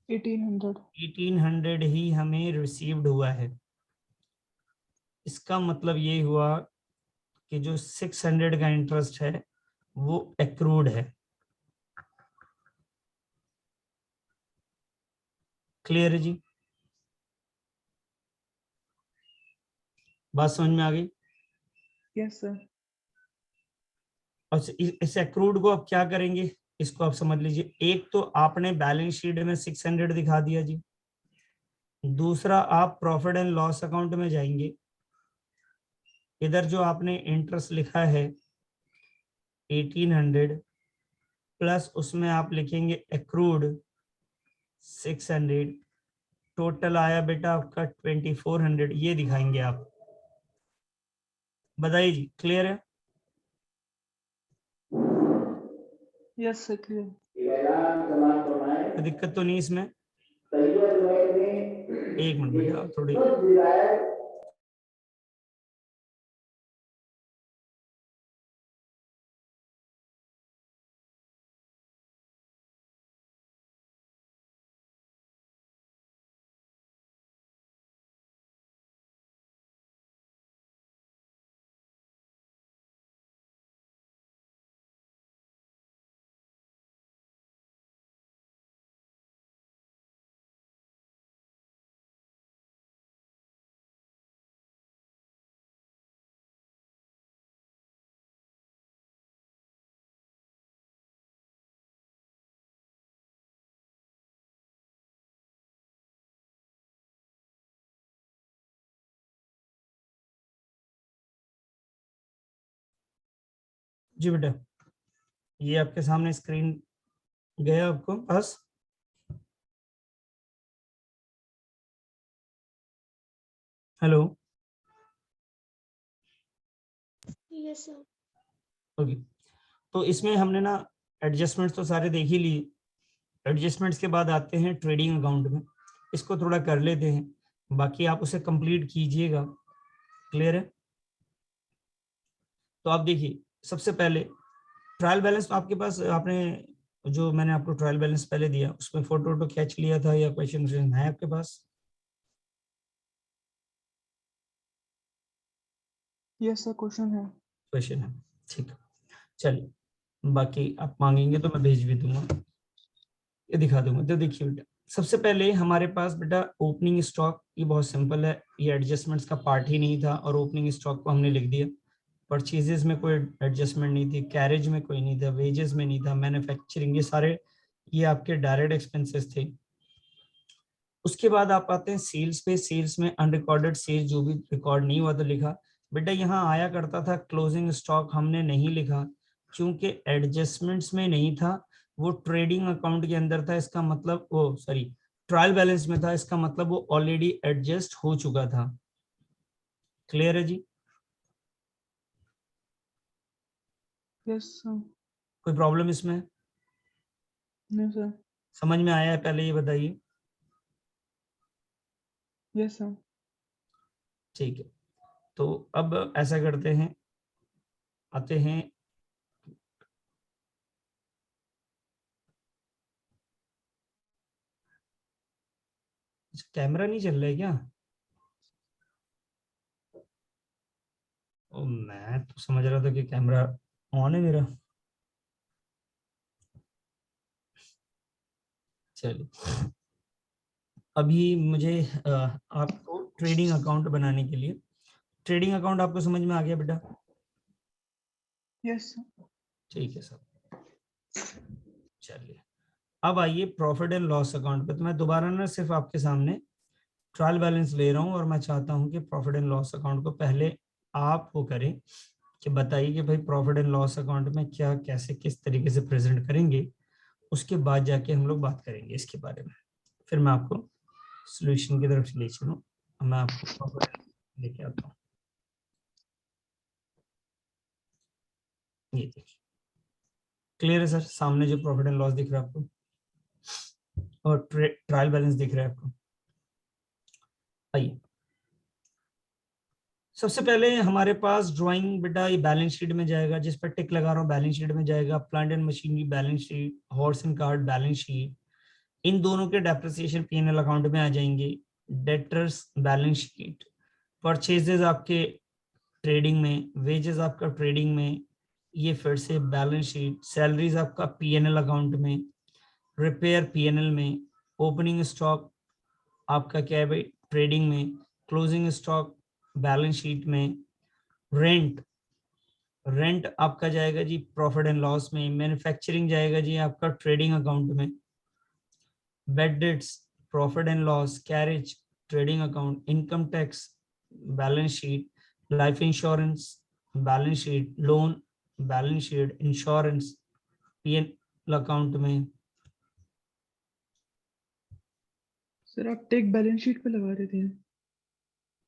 1800। 1800 ही हमें रिसीव्ड हुआ है। इसका मतलब ये हुआ कि जो 600 का इंटरेस्ट है वो एक्रूड है। क्लियर है जी? बात समझ में आ गई? Yes sir. और इस एक्रूड को आप क्या करेंगे, इसको आप समझ लीजिए। एक तो आपने बैलेंस शीट में 600 दिखा दिया जी, दूसरा आप प्रॉफिट एंड लॉस अकाउंट में जाएंगे, इधर जो आपने इंटरेस्ट लिखा है 1800 प्लस उसमें आप लिखेंगे एक्रूड 600, टोटल आया बेटा आपका 2400, ये दिखाएंगे आप। बताइए जी, क्लियर है? Yes sir clear. कोई दिक्कत तो नहीं इसमें? एक मिनट बेटा थोड़ी, जी बेटा, ये आपके सामने स्क्रीन गया आपको बस? हेलो? Yes sir. ओके। तो इसमें हमने ना एडजस्टमेंट्स तो सारे देख ही लिए। एडजस्टमेंट्स के बाद आते हैं ट्रेडिंग अकाउंट में। इसको थोड़ा कर लेते हैं, बाकी आप उसे कंप्लीट कीजिएगा। क्लियर है? तो आप देखिए, सबसे पहले ट्रायल बैलेंस तो आपके पास, आपने जो मैंने आपको ट्रायल बैलेंस पहले दिया उसमें फोटो वोटो खींच लिया था या क्वेश्चन है आपके पास? यस सर, क्वेश्चन है। क्वेश्चन है, ठीक है। चलिए, बाकी आप मांगेंगे तो मैं भेज भी दूंगा, ये दिखा दूंगा। तो देखिए बेटा, सबसे पहले हमारे पास बेटा ओपनिंग स्टॉक, ये बहुत सिंपल है, ये एडजस्टमेंट्स का पार्ट ही नहीं था और ओपनिंग स्टॉक को हमने लिख दिया। परचेजेस में कोई एडजस्टमेंट नहीं थी, कैरेज में कोई नहीं था, वेजेस में नहीं था, मैन्युफैक्चरिंग, ये सारे ये आपके डायरेक्ट एक्सपेंसेस थे। उसके बाद आप आते हैं सेल्स पे। सेल्स में अनरिकॉर्डेड सेल्स जो भी रिकॉर्ड नहीं हुआ तो लिखा। बेटा यहाँ आया करता था क्लोजिंग स्टॉक, हमने नहीं लिखा क्योंकि एडजस्टमेंट्स में नहीं था, वो ट्रेडिंग अकाउंट के अंदर था। इसका मतलब वो सॉरी ट्रायल बैलेंस में था, इसका मतलब वो ऑलरेडी एडजस्ट हो चुका था। क्लियर है जी? Yes sir. कोई प्रॉब्लम इसमें? नहीं सर। समझ में आया है? पहले ये बताइए। Yes sir. ठीक है, तो अब ऐसा करते हैं, आते हैं, कैमरा नहीं चल रहा है क्या? ओ, मैं तो समझ रहा था कि कैमरा ऑन है मेरा। चलिए, अभी मुझे आपको ट्रेडिंग अकाउंट बनाने के लिए, ट्रेडिंग अकाउंट आपको समझ में आ गया बेटा? Yes sir. ठीक है सर। चलिए, अब आइए प्रॉफिट एंड लॉस अकाउंट पे। तो मैं दोबारा ना सिर्फ आपके सामने ट्रायल बैलेंस ले रहा हूँ और मैं चाहता हूँ कि प्रॉफिट एंड लॉस अकाउंट को पहले आप वो करें, कि बताइए कि भाई प्रॉफिट एंड लॉस अकाउंट में क्या, कैसे, किस तरीके से प्रेजेंट करेंगे। उसके बाद जाके हम लोग बात करेंगे इसके बारे में, फिर मैं आपको सोल्यूशन की तरफ से ले चलूँ। मैं आपको प्रॉफिट लेके आता हूँ। ये देखिए, क्लियर है सर? सामने जो प्रॉफिट एंड लॉस दिख रहा है आपको और ट्रायल बैलेंस दिख रहा है आपको। आइए, सबसे पहले हमारे पास ड्राइंग बेटा ये बैलेंस शीट में जाएगा, जिस पर टिक लगा रहा हूँ बैलेंस शीट में जाएगा। Plant and machinery balance sheet, horse and cart balance sheet, इन दोनों के डेप्रिसिएशन पीएनएल अकाउंट में आ जाएंगे। डेटर्स बैलेंस शीट, परचेजेस आपके ट्रेडिंग में, वेजेस आपका ट्रेडिंग में, ये फिर से बैलेंस शीट। सैलरीज आपका पीएनएल अकाउंट में, रिपेयर पीएनएल में, ओपनिंग स्टॉक आपका क्या है भाई ट्रेडिंग में, क्लोजिंग स्टॉक बैलेंस शीट में, रेंट, रेंट आपका जाएगा जी प्रॉफिट एंड लॉस में, मैन्युफैक्चरिंग जाएगा जी आपका ट्रेडिंग अकाउंट में, bad debts profit and loss, carriage trading account, income tax balance sheet, life insurance balance sheet, loan balance sheet, insurance PNL account में। Sir आप take balance sheet पे लगा रहे थे।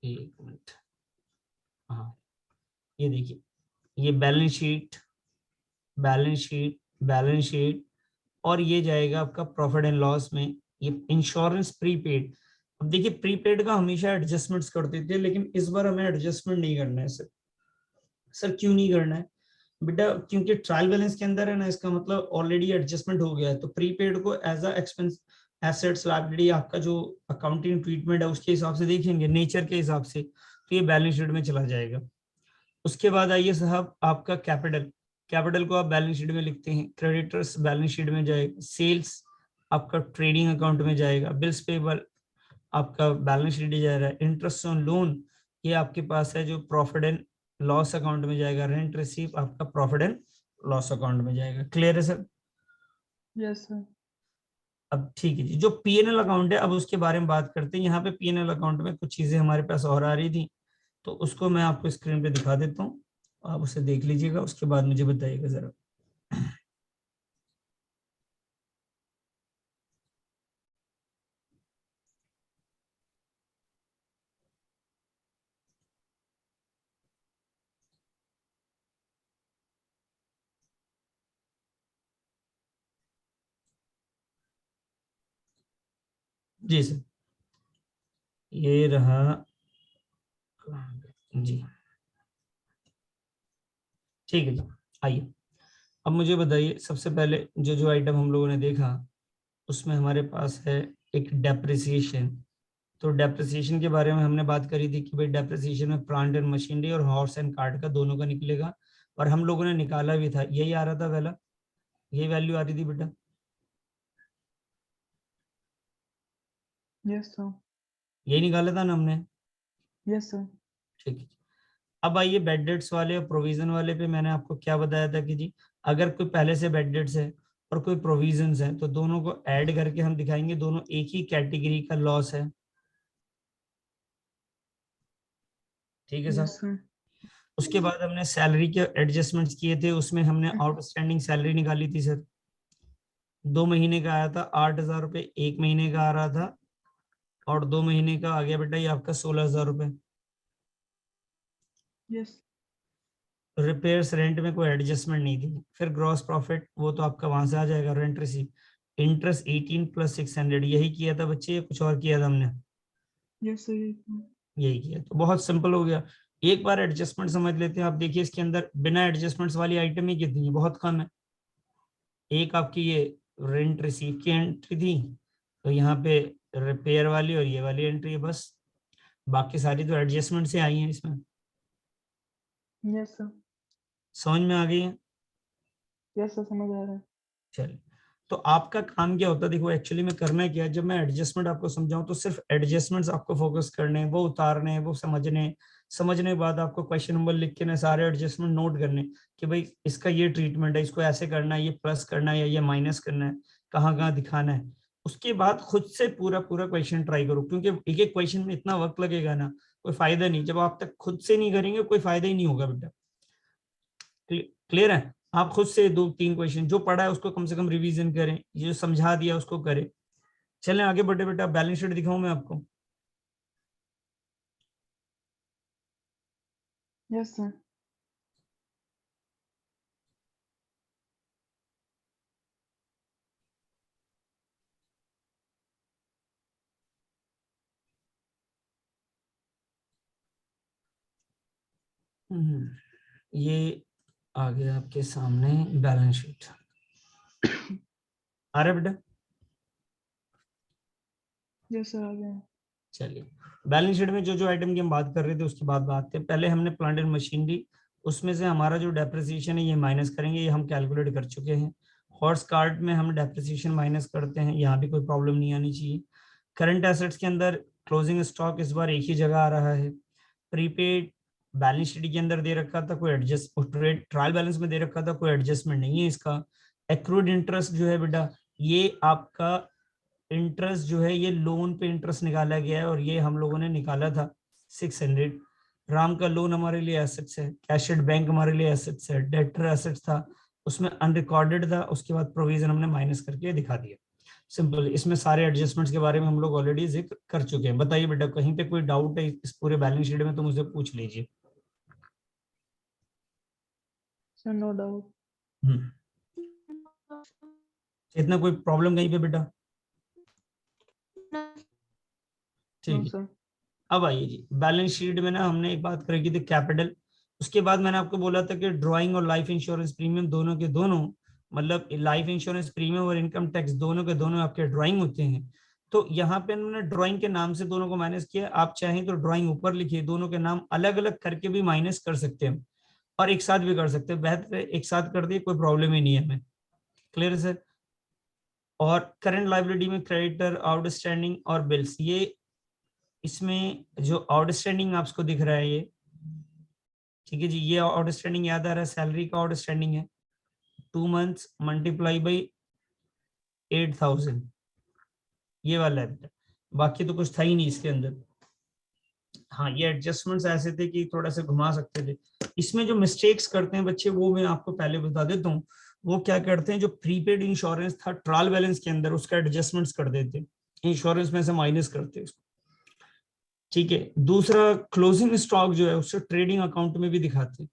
एक मिनट, हाँ, ये देखिए, ये balance sheet, balance sheet, balance sheet, और ये जाएगा आपका प्रॉफिट एंड लॉस में। ये इंश्योरेंस प्रीपेड, अब देखिए प्रीपेड का हमेशा एडजस्टमेंट्स करते थे, लेकिन इस बार हमें एडजस्टमेंट नहीं करना है सर। सर क्यों नहीं करना है बेटा? क्योंकि ट्रायल बैलेंस के अंदर है ना, इसका मतलब ऑलरेडी एडजस्टमेंट हो गया है। तो प्रीपेड को as a expense, assets liability, आपका जो अकाउंटिंग ट्रीटमेंट है उसके हिसाब से देखेंगे, नेचर के हिसाब से, तो ये बैलेंस शीट में चला जाएगा। उसके बाद आइए साहब आपका कैपिटल, कैपिटल को आप बैलेंस शीट में लिखते हैं, क्रेडिटर्स बैलेंस शीट में जाएगा, सेल्स आपका ट्रेडिंग अकाउंट में जाएगा, बिल्स पेबल आपका बैलेंस शीट जा रहा है, इंटरेस्ट ऑन लोन ये आपके पास है जो प्रॉफिट एंड लॉस अकाउंट में जाएगा, रेंट रिसीव आपका प्रॉफिट एंड लॉस अकाउंट में जाएगा। क्लियर है सर? Yes sir. अब ठीक है जी, जो पीएनएल अकाउंट है अब उसके बारे में बात करते हैं। यहाँ पे पीएनएल अकाउंट में कुछ चीजें हमारे पास और आ रही थी, तो उसको मैं आपको स्क्रीन पे दिखा देता हूँ, आप उसे देख लीजिएगा, उसके बाद मुझे बताइएगा जरा। जी सर। ये रहा जी, ठीक है जी। आइए अब मुझे बताइए, सबसे पहले जो जो आइटम हम लोगों ने देखा उसमें हमारे पास है एक डेप्रिसिएशन। तो डेप्रिसिएशन के बारे में हमने बात करी थी कि भाई डेप्रिसिएशन में प्लांट एंड मशीनरी और हॉर्स एंड कार्ट का दोनों का निकलेगा, और हम लोगों ने निकाला भी था, यही आ रहा था पहला, यही वैल्यू आ रही थी बेटा, यस सर। यही निकाला था ना हमने। Yes sir. ठीक है, अब आइए बेड डेट्स वाले और प्रोविजन वाले पे। मैंने आपको क्या बताया था कि जी अगर कोई पहले से बेड डेट्स है और कोई प्रोविजंस है तो दोनों को ऐड करके हम दिखाएंगे, दोनों एक ही कैटेगरी का लॉस है। ठीक है यस सर। सर। उसके बाद हमने सैलरी के एडजस्टमेंट्स किए थे, उसमें हमने आउटस्टैंडिंग सैलरी निकाली थी सर। 2 महीने का आया था 8,000 रुपये, 1 महीने का आ रहा था, और 2 महीने का आ गया बेटा ये आपका 16,000 रुपये। यस। रिपेयर्स रेंट में कोई एडजस्टमेंट नहीं थी। फिर ग्रॉस प्रॉफिट वो तो आपका वहां से आ जाएगा, रेंट रिसीव। इंटरेस्ट 18 + 600, यही किया था बच्चे या कुछ और किया था हमने? Yes sir. यही किया, तो बहुत सिंपल हो गया। एक बार एडजस्टमेंट समझ लेते हैं। आप देखिए इसके अंदर बिना एडजस्टमेंट्स वाली आइटम ही कितनी है, बहुत कम है। एक आपकी ये रेंट रिसीव की एंट्री थी, तो यहाँ पे रिपेयर वाली और ये वाली एंट्री है बस, बाकी सारी तो एडजस्टमेंट से आई हैं इसमें। Yes sir. समझ में आ गई है? यस सर, समझ आ रहा है। चलिए, तो आपका काम क्या होता है, देखो एक्चुअली में करना है क्या है, जब मैं एडजस्टमेंट आपको समझाऊं तो सिर्फ एडजस्टमेंट्स आपको फोकस करने हैं, वो उतारने हैं, वो समझने के बाद आपको क्वेश्चन नंबर लिख के ना सारे एडजस्टमेंट नोट करने कि भाई इसका ये ट्रीटमेंट है, इसको ऐसे करना है, ये प्लस करना है या ये माइनस करना है, कहाँ कहाँ दिखाना है। उसके बाद खुद से पूरा पूरा क्वेश्चन ट्राई करो, क्योंकि एक एक क्वेश्चन में इतना वक्त लगेगा ना, कोई फायदा नहीं। जब आप तक खुद से नहीं करेंगे कोई फायदा ही नहीं होगा बेटा। क्लियर है? आप खुद से 2-3 क्वेश्चन जो पढ़ा है उसको कम से कम रिवीजन करें, ये जो समझा दिया उसको करें। चलें आगे बढ़े बेटा, बैलेंस शीट दिखाऊं मैं आपको? Yes sir. ये आ गया आपके सामने बैलेंस शीट। आ रहा है बेटा? यस सर, आ गया। चलिए, बैलेंस शीट में जो जो आइटम की हम बात कर रहे थे उसके बाद बात करते हैं। पहले हमने प्लांट एंड मशीनरी, उसमें से हमारा जो डेप्रिसिएशन है ये माइनस करेंगे, ये हम कैलकुलेट कर चुके हैं। हॉर्स कार्ट में हम डेप्रिसिएशन माइनस करते हैं, यहाँ भी कोई प्रॉब्लम नहीं आनी चाहिए। करंट एसेट्स के अंदर क्लोजिंग स्टॉक इस बार एक ही जगह आ रहा है। प्रीपेड बैलेंस शीट के अंदर दे रखा था, कोई एडजस्ट, ट्रायल बैलेंस में दे रखा था, कोई एडजस्टमेंट नहीं है इसका। एक्रूड इंटरेस्ट जो है बेटा, ये आपका इंटरेस्ट जो है ये लोन पे इंटरेस्ट निकाला गया है, और ये हम लोगों ने निकाला था 600। राम का लोन हमारे लिए एसेट्स है, कैशेड बैंक हमारे लिए एसेट्स है, डेटर एसेट्स था, उसमें अनरिकॉर्डेड था, उसके बाद प्रोविजन हमने माइनस करके दिखा दिया। सिंपल, इसमें सारे एडजस्टमेंट्स के बारे में हम लोग ऑलरेडी जिक्र कर चुके हैं। बताइए बेटा, कहीं पे कोई डाउट है इस पूरे बैलेंस शीट में तो मुझे पूछ लीजिए। Sir, no doubt. इतना कोई प्रॉब्लम कहीं पे बेटा? ठीक नो है, सर। अब आइए जी, बैलेंस शीट में ना हमने एक बात करी थी कैपिटल। उसके बाद मैंने आपको बोला था कि ड्राइंग और लाइफ इंश्योरेंस प्रीमियम दोनों के दोनों, मतलब लाइफ इंश्योरेंस प्रीमियम और इनकम टैक्स दोनों के दोनों आपके ड्राइंग होते हैं। तो यहाँ पे उन्होंने ड्राइंग के नाम से दोनों को माइनस किया। आप चाहें तो ड्राइंग ऊपर लिखिए, दोनों के नाम अलग अलग करके भी माइनस कर सकते हैं, और एक साथ भी कर सकते हैं। बेहतर है एक साथ कर दिए, कोई प्रॉब्लम ही नहीं है हमें। क्लियर है सर? और करंट लाइबिलिटी में क्रेडिटर, आउटस्टैंडिंग और बिल्स, ये इसमें जो आउटस्टैंडिंग आपको दिख रहा है ये, ठीक है जी, ये आउटस्टैंडिंग याद आ रहा है, सैलरी का आउटस्टैंडिंग है, 2 months मल्टीप्लाई बाई 8,000, ये वाला है। बाकी तो कुछ था ही नहीं इसके अंदर। हाँ, ये एडजस्टमेंट्स ऐसे थे कि थोड़ा सा घुमा सकते थे। इसमें जो मिस्टेक्स करते हैं बच्चे वो मैं आपको पहले बता देता हूँ। वो क्या करते हैं, जो प्रीपेड इंश्योरेंस था ट्रायल बैलेंस के अंदर उसका एडजस्टमेंट्स कर देते, इंश्योरेंस में से माइनस करते उसको। ठीक है, दूसरा क्लोजिंग स्टॉक जो है उससे ट्रेडिंग अकाउंट में भी दिखाते हैं।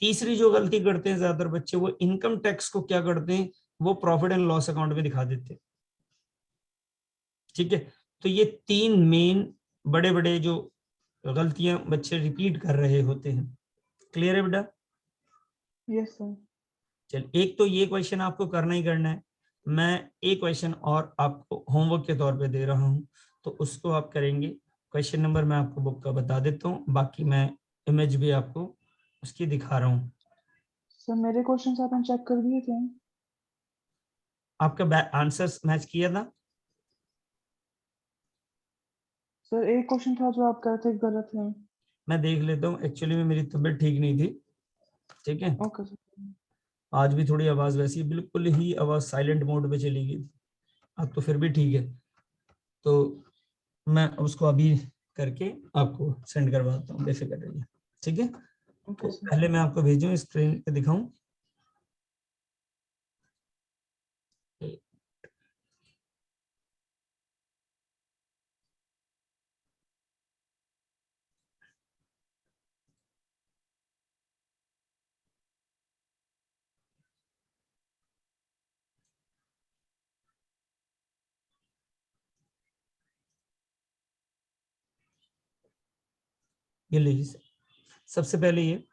तीसरी जो गलती करते हैं ज्यादातर बच्चे, वो इनकम टैक्स को क्या करते हैं, वो प्रॉफिट एंड लॉस अकाउंट में दिखा देते हैं। ठीक है, तो ये 3 मेन बड़े बड़े जो गलतियां बच्चे रिपीट कर रहे होते हैं। क्लियर है बेटा? Yes sir. चल, एक तो ये क्वेश्चन आपको करना ही करना है। मैं एक क्वेश्चन और आपको होमवर्क के तौर पे दे रहा हूं, तो उसको आप करेंगे। क्वेश्चन नंबर मैं आपको बुक का बता देता हूँ, बाकी मैं इमेज भी आपको उसकी दिखा रहा हूँ। सर मेरे क्वेश्चंस आपने चेक कर दिए थे? आपका आंसर्स मैच किया था? सर एक क्वेश्चन था जो आप कहते थे गलत है। मैं देख लेता हूँ, एक्चुअली में मेरी तबीयत ठीक नहीं थी। ठीक है, ओके सर। आज भी थोड़ी आवाज वैसी, बिल्कुल ही आवाज साइलेंट मोड पे चली गई थी। अब तो फिर भी ठीक है, तो मैं उसको अभी करके आपको सेंड करवाता हूँ, बेफिक्र रहिए। ठीक है, ओके तो सर। पहले मैं आपको भेजूँ, स्क्रीन पे दिखाऊं। ये लीजिए, सबसे पहले ये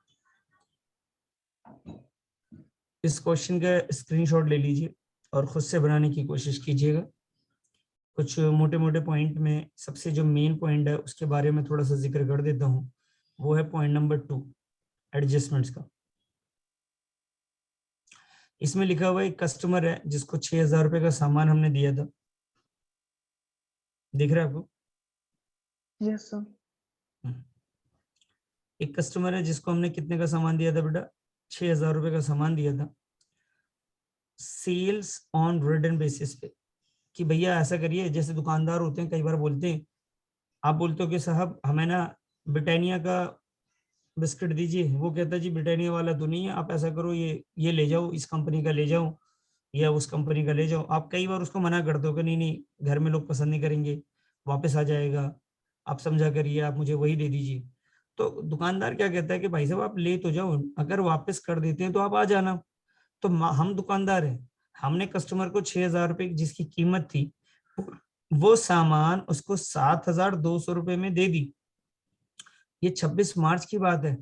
इस क्वेश्चन का स्क्रीनशॉट ले लीजिए और खुद से बनाने की कोशिश कीजिएगा। कुछ मोटे मोटे पॉइंट में सबसे जो मेन पॉइंट है उसके बारे में थोड़ा सा जिक्र कर देता हूँ। वो है पॉइंट नंबर 2, एडजस्टमेंट्स का। इसमें लिखा हुआ एक कस्टमर है जिसको 6,000 रुपए का सामान हमने दिया था। दिख रहा है आपको? Yes sir. एक कस्टमर है जिसको हमने कितने का सामान दिया था बेटा? 6,000 रुपए का सामान दिया था। सेल्स ऑन रिटन बेसिस पे, कि भैया ऐसा करिए, जैसे दुकानदार होते हैं कई बार बोलते हैं, आप बोलते हो कि साहब हमें ना ब्रिटानिया का बिस्किट दीजिए, वो कहता है जी ब्रिटानिया वाला तो नहीं है, आप ऐसा करो ये ले जाओ, इस कंपनी का ले जाओ या उस कंपनी का ले जाओ। आप कई बार उसको मना कर दो कि नहीं नहीं, घर में लोग पसंद नहीं करेंगे, वापस आ जाएगा, आप समझा करिए, आप मुझे वही दे दीजिए। तो दुकानदार क्या कहता है कि भाई साहब आप ले तो जाओ, अगर वापस कर देते हैं तो आप आ जाना। तो हम दुकानदार हैं, हमने कस्टमर को 6,000 रुपए जिसकी कीमत थी, वो सामान उसको 7,200 रुपए में दे दी। ये 26 मार्च की बात है,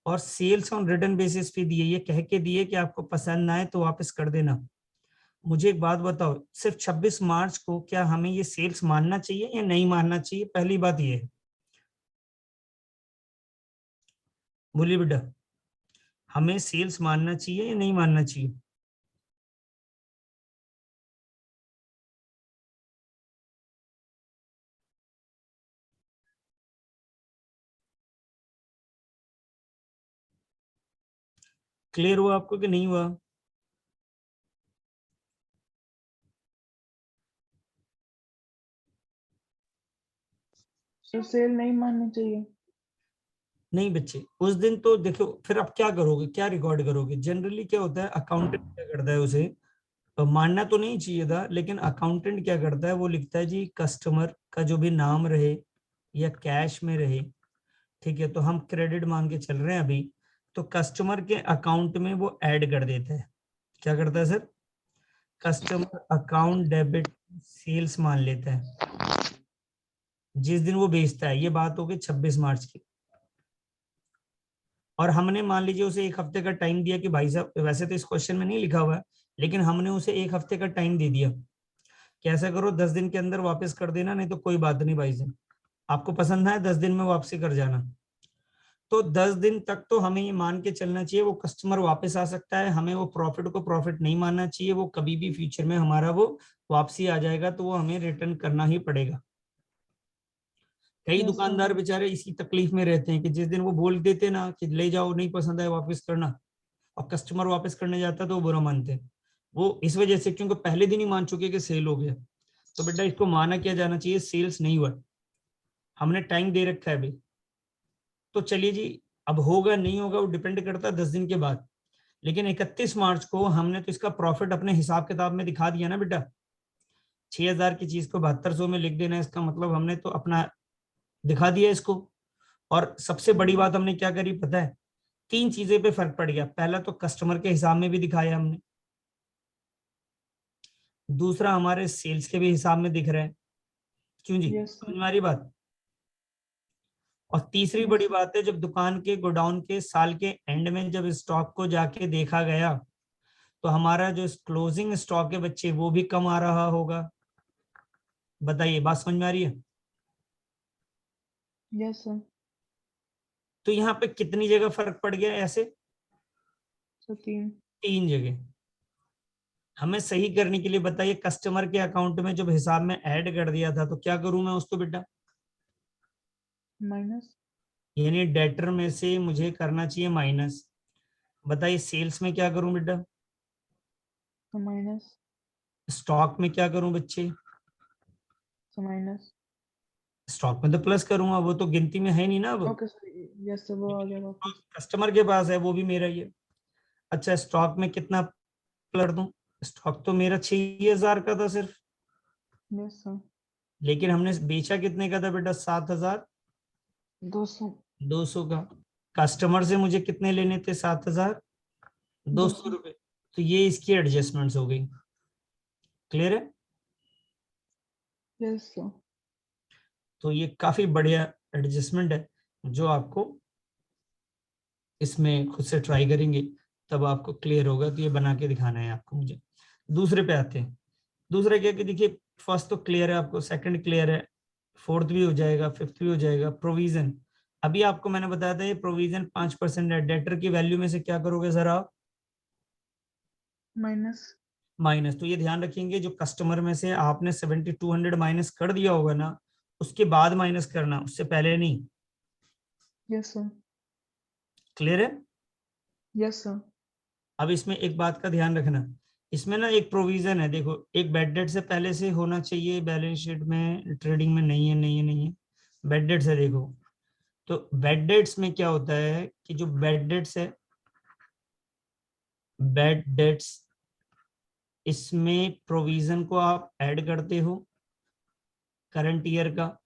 और सेल्स ऑन रिटर्न बेसिस पे दिए, ये कह के दिए कि आपको पसंद ना आए तो वापस कर देना। मुझे एक बात बताओ, सिर्फ 26 मार्च को क्या हमें ये सेल्स मानना चाहिए या नहीं मानना चाहिए? पहली बात ये है, बोलिए बेटा, हमें सेल्स मानना चाहिए या नहीं मानना चाहिए? क्लियर हुआ आपको कि नहीं हुआ? सर सेल नहीं माननी चाहिए। नहीं बच्चे, उस दिन तो देखो, फिर आप क्या करोगे, क्या रिकॉर्ड करोगे? जनरली क्या होता है, अकाउंटेंट क्या करता है, उसे मानना तो नहीं चाहिए था, लेकिन अकाउंटेंट क्या करता है, वो लिखता है जी कस्टमर का जो भी नाम रहे या कैश में रहे, ठीक है, तो हम क्रेडिट मान के चल रहे हैं अभी, तो कस्टमर के अकाउंट में वो ऐड कर देता है। क्या करता है sir? Customer account debit sales मान लेता है जिस दिन वो बेचता है। ये बात होगी 26 मार्च की। और हमने मान लीजिए उसे 1 हफ्ते का टाइम दिया कि भाई साहब, वैसे तो इस क्वेश्चन में नहीं लिखा हुआ है, लेकिन हमने उसे 1 हफ्ते का टाइम दे दिया कि ऐसा करो 10 दिन के अंदर वापस कर देना, नहीं तो कोई बात नहीं भाई साहब, आपको पसंद है 10 दिन में वापसी कर जाना। तो 10 दिन तक तो हमें ये मान के चलना चाहिए वो कस्टमर वापस आ सकता है, हमें वो प्रॉफिट को प्रॉफिट नहीं मानना चाहिए, वो कभी भी फ्यूचर में हमारा वो वापसी आ जाएगा, तो वो हमें रिटर्न करना ही पड़ेगा। कई यस सर। दुकानदार बेचारे इसी तकलीफ में रहते हैं कि जिस दिन वो बोल देते ना कि ले जाओ, नहीं पसंद है वापस करना, और कस्टमर वापस करने जाता है तो वो बुरा मानते हैं। वो इस वजह से, क्योंकि पहले दिन ही मान चुके कि सेल हो गया। तो बेटा इसको माना क्या जाना चाहिए, सेल्स नहीं हुआ, हमने टाइम दे रखा है अभी। तो चलिए जी, अब होगा नहीं होगा वो डिपेंड करता है 10 दिन के बाद, लेकिन 31 मार्च को हमने तो इसका प्रॉफिट अपने हिसाब किताब में दिखा दिया ना बेटा। 6,000 की चीज को 7200 में लिख देना, इसका मतलब हमने तो अपना दिखा दिया इसको। और सबसे बड़ी बात हमने क्या करी पता है? 3 चीजें पे फर्क पड़ गया। पहला तो कस्टमर के हिसाब में भी दिखाया हमने, दूसरा हमारे सेल्स के भी हिसाब में दिख रहा है, क्यों जी? Yes, sir. समझ में आ रही बात? और तीसरी Yes. बड़ी बात है, जब दुकान के गोडाउन के साल के एंड में जब स्टॉक को जाके देखा गया तो हमारा जो क्लोजिंग स्टॉक है बच्चे वो भी कम आ रहा होगा। बताइए, बात समझ में आ रही है? Yes, sir. तो यहाँ पे कितनी जगह फर्क पड़ गया ऐसे? So 3. 3 जगह। हमें सही करने के लिए बताइए, कस्टमर के अकाउंट में जब हिसाब में ऐड कर दिया था तो क्या करूं मैं उसको बेटा? Minus. यानी डेटर में से मुझे करना चाहिए माइनस। बताइए सेल्स में क्या करूं बेटा? So minus. स्टॉक में क्या करूं बच्चे? So minus. स्टॉक में तो प्लस करूंगा, वो तो गिनती में है नहीं ना अब। Okay, sir. Yes, sir. वो आ गया वापस. कस्टमर के पास है, वो भी मेरा ही है। अच्छा, स्टॉक में कितना प्लस दूं? स्टॉक तो मेरा 6000 का था सिर्फ, Yes, sir. लेकिन हमने बेचा कितने का था बेटा? 200. 7200 का। कस्टमर से मुझे कितने लेने थे? 7200 रुपए। तो ये इसकी एडजस्टमेंट्स हो गई। क्लियर है? Yes, sir. तो ये काफी बढ़िया एडजस्टमेंट है जो आपको इसमें खुद से ट्राई करेंगे तब आपको क्लियर होगा। तो ये बना के दिखाना है आपको मुझे। दूसरे पे आते हैं। दूसरा क्या कि देखिए, फर्स्ट तो क्लियर है आपको, सेकंड क्लियर है, फोर्थ भी हो जाएगा, फिफ्थ भी हो जाएगा। प्रोविजन, अभी आपको मैंने बताया था ये प्रोविजन 5% है। डेटर की वैल्यू में से क्या करोगे सर आप? Minus. माइनस। तो ये ध्यान रखेंगे, जो कस्टमर में से आपने 7200 माइनस कर दिया होगा ना, उसके बाद माइनस करना, उससे पहले नहीं। Yes, sir. क्लियर है? Yes, sir. अब इसमें एक बात का ध्यान रखना, इसमें ना एक प्रोविजन है, देखो, एक बैड डेट से पहले से होना चाहिए बैलेंस शीट में, ट्रेडिंग में नहीं है, नहीं है, नहीं है। बैड डेट्स है, देखो। तो बैड डेट्स में क्या होता है कि जो बैड डेट्स है, बैड डेट्स, इसमें प्रोविजन को आप ऐड करते हो करंट ईयर का,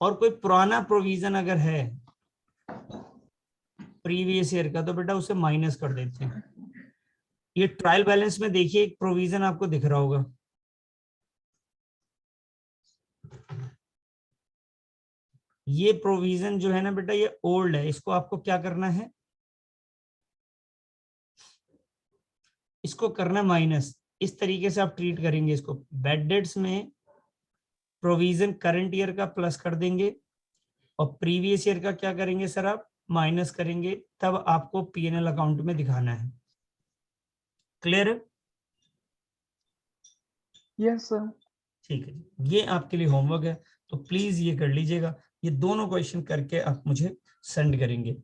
और कोई पुराना प्रोविजन अगर है प्रीवियस ईयर का तो बेटा उसे माइनस कर देते हैं। ये ट्रायल बैलेंस में देखिए एक प्रोविजन आपको दिख रहा होगा, ये प्रोविजन जो है ना बेटा ये ओल्ड है, इसको आपको क्या करना है? इसको करना माइनस। इस तरीके से आप ट्रीट करेंगे इसको। बैड डेट्स में प्रोविजन करंट ईयर का प्लस कर देंगे और प्रीवियस ईयर का क्या करेंगे सर आप? माइनस करेंगे, तब आपको पीएनएल अकाउंट में दिखाना है। क्लियर है? Yes, sir. ठीक है जी, ये आपके लिए होमवर्क है, तो प्लीज ये कर लीजिएगा। ये दोनों क्वेश्चन करके आप मुझे सेंड करेंगे।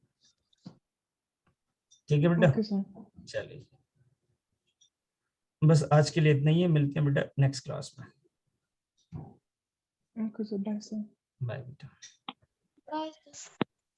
ठीक है बेटा? Okay, sir. चलिए, बस आज के लिए इतना ही है, मिलते हैं बेटा नेक्स्ट क्लास में। Okay, sir. Bye, sir. Bye बेटा। Bye.